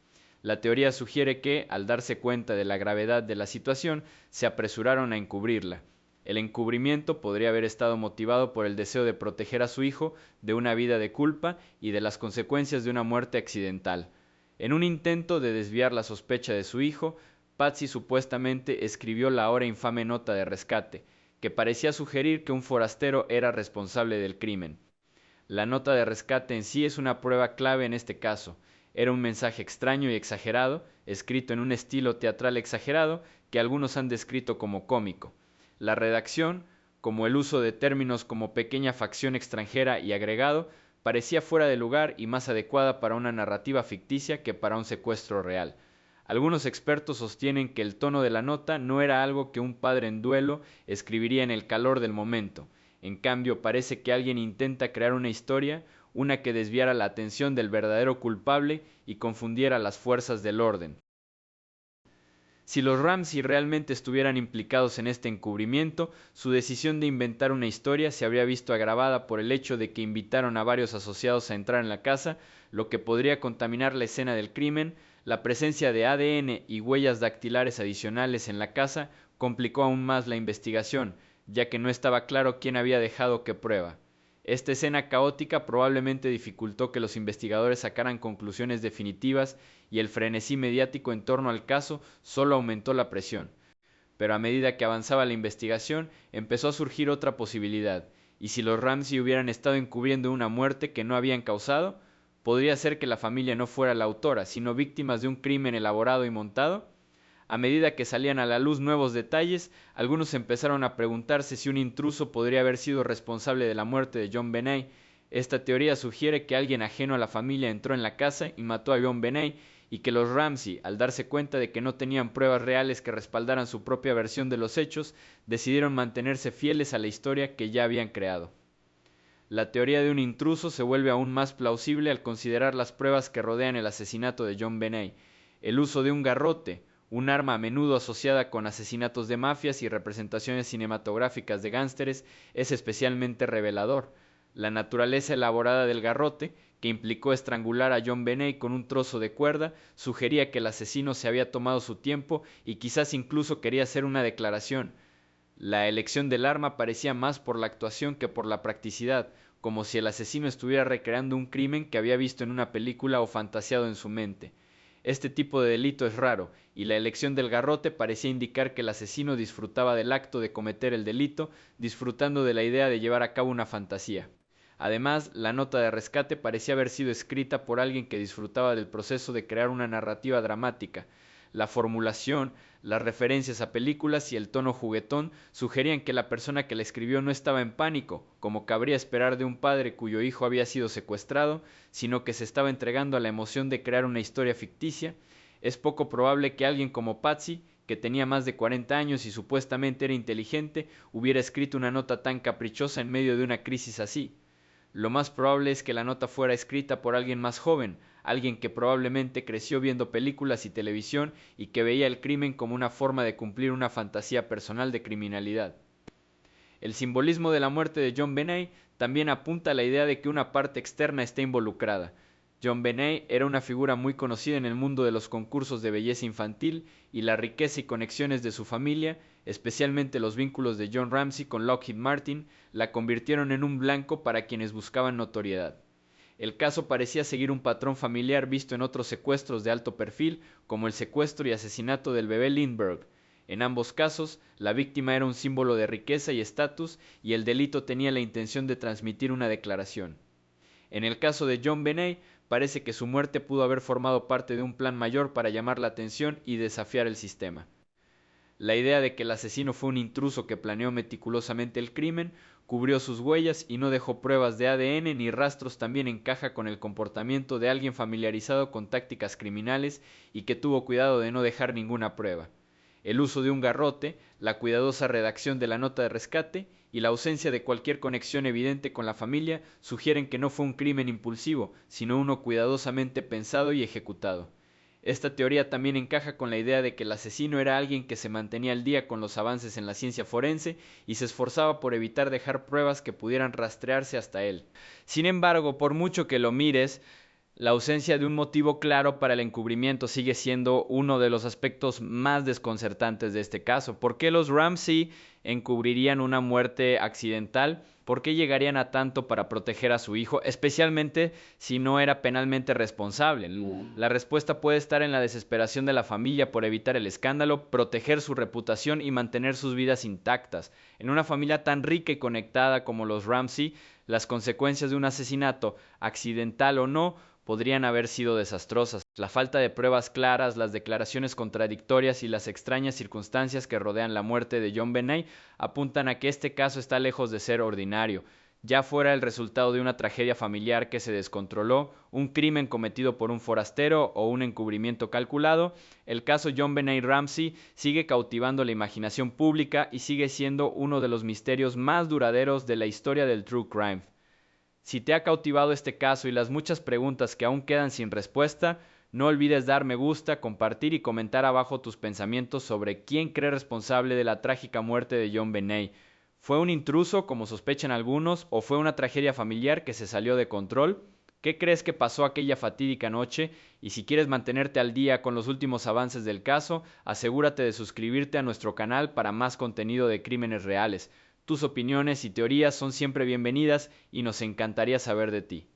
A: La teoría sugiere que, al darse cuenta de la gravedad de la situación, se apresuraron a encubrirla. El encubrimiento podría haber estado motivado por el deseo de proteger a su hijo de una vida de culpa y de las consecuencias de una muerte accidental. En un intento de desviar la sospecha de su hijo, Patsy supuestamente escribió la ahora infame nota de rescate, que parecía sugerir que un forastero era responsable del crimen. La nota de rescate en sí es una prueba clave en este caso. Era un mensaje extraño y exagerado, escrito en un estilo teatral exagerado que algunos han descrito como cómico. La redacción, como el uso de términos como pequeña facción extranjera y agregado, parecía fuera de lugar y más adecuada para una narrativa ficticia que para un secuestro real. Algunos expertos sostienen que el tono de la nota no era algo que un padre en duelo escribiría en el calor del momento. En cambio, parece que alguien intenta crear una historia, una que desviara la atención del verdadero culpable y confundiera las fuerzas del orden. Si los Ramsey realmente estuvieran implicados en este encubrimiento, su decisión de inventar una historia se habría visto agravada por el hecho de que invitaron a varios asociados a entrar en la casa, lo que podría contaminar la escena del crimen. La presencia de ADN y huellas dactilares adicionales en la casa complicó aún más la investigación, ya que no estaba claro quién había dejado qué prueba. Esta escena caótica probablemente dificultó que los investigadores sacaran conclusiones definitivas y el frenesí mediático en torno al caso solo aumentó la presión. Pero a medida que avanzaba la investigación, empezó a surgir otra posibilidad, y si los Ramsey hubieran estado encubriendo una muerte que no habían causado, podría ser que la familia no fuera la autora, sino víctimas de un crimen elaborado y montado. A medida que salían a la luz nuevos detalles, algunos empezaron a preguntarse si un intruso podría haber sido responsable de la muerte de John Benet. Esta teoría sugiere que alguien ajeno a la familia entró en la casa y mató a John Benet, y que los Ramsey, al darse cuenta de que no tenían pruebas reales que respaldaran su propia versión de los hechos, decidieron mantenerse fieles a la historia que ya habían creado. La teoría de un intruso se vuelve aún más plausible al considerar las pruebas que rodean el asesinato de John Benet. El uso de un garrote, un arma a menudo asociada con asesinatos de mafias y representaciones cinematográficas de gángsteres, es especialmente revelador. La naturaleza elaborada del garrote, que implicó estrangular a John Benet con un trozo de cuerda, sugería que el asesino se había tomado su tiempo y quizás incluso quería hacer una declaración. La elección del arma parecía más por la actuación que por la practicidad, como si el asesino estuviera recreando un crimen que había visto en una película o fantaseado en su mente. Este tipo de delito es raro, y la elección del garrote parecía indicar que el asesino disfrutaba del acto de cometer el delito, disfrutando de la idea de llevar a cabo una fantasía. Además, la nota de rescate parecía haber sido escrita por alguien que disfrutaba del proceso de crear una narrativa dramática. La formulación, las referencias a películas y el tono juguetón sugerían que la persona que la escribió no estaba en pánico, como cabría esperar de un padre cuyo hijo había sido secuestrado, sino que se estaba entregando a la emoción de crear una historia ficticia. Es poco probable que alguien como Patsy, que tenía más de 40 años y supuestamente era inteligente, hubiera escrito una nota tan caprichosa en medio de una crisis así. Lo más probable es que la nota fuera escrita por alguien más joven, alguien que probablemente creció viendo películas y televisión y que veía el crimen como una forma de cumplir una fantasía personal de criminalidad. El simbolismo de la muerte de John Benet también apunta a la idea de que una parte externa está involucrada. John Benet era una figura muy conocida en el mundo de los concursos de belleza infantil, y la riqueza y conexiones de su familia, especialmente los vínculos de John Ramsey con Lockheed Martin, la convirtieron en un blanco para quienes buscaban notoriedad. El caso parecía seguir un patrón familiar visto en otros secuestros de alto perfil, como el secuestro y asesinato del bebé Lindbergh. En ambos casos, la víctima era un símbolo de riqueza y estatus, y el delito tenía la intención de transmitir una declaración. En el caso de John Benet, parece que su muerte pudo haber formado parte de un plan mayor para llamar la atención y desafiar el sistema. La idea de que el asesino fue un intruso que planeó meticulosamente el crimen, cubrió sus huellas y no dejó pruebas de ADN ni rastros también encaja con el comportamiento de alguien familiarizado con tácticas criminales y que tuvo cuidado de no dejar ninguna prueba. El uso de un garrote, la cuidadosa redacción de la nota de rescate y la ausencia de cualquier conexión evidente con la familia sugieren que no fue un crimen impulsivo, sino uno cuidadosamente pensado y ejecutado. Esta teoría también encaja con la idea de que el asesino era alguien que se mantenía al día con los avances en la ciencia forense y se esforzaba por evitar dejar pruebas que pudieran rastrearse hasta él. Sin embargo, por mucho que lo mires, la ausencia de un motivo claro para el encubrimiento sigue siendo uno de los aspectos más desconcertantes de este caso. ¿Por qué los Ramsey encubrirían una muerte accidental? ¿Por qué llegarían a tanto para proteger a su hijo, especialmente si no era penalmente responsable? La respuesta puede estar en la desesperación de la familia por evitar el escándalo, proteger su reputación y mantener sus vidas intactas. En una familia tan rica y conectada como los Ramsey, las consecuencias de un asesinato, accidental o no, podrían haber sido desastrosas. La falta de pruebas claras, las declaraciones contradictorias y las extrañas circunstancias que rodean la muerte de John Benet apuntan a que este caso está lejos de ser ordinario. Ya fuera el resultado de una tragedia familiar que se descontroló, un crimen cometido por un forastero o un encubrimiento calculado, el caso John Benet Ramsey sigue cautivando la imaginación pública y sigue siendo uno de los misterios más duraderos de la historia del true crime. Si te ha cautivado este caso y las muchas preguntas que aún quedan sin respuesta, no olvides dar me gusta, compartir y comentar abajo tus pensamientos sobre quién cree responsable de la trágica muerte de John Benet. ¿Fue un intruso, como sospechan algunos, o fue una tragedia familiar que se salió de control? ¿Qué crees que pasó aquella fatídica noche? Y si quieres mantenerte al día con los últimos avances del caso, asegúrate de suscribirte a nuestro canal para más contenido de crímenes reales. Tus opiniones y teorías son siempre bienvenidas y nos encantaría saber de ti.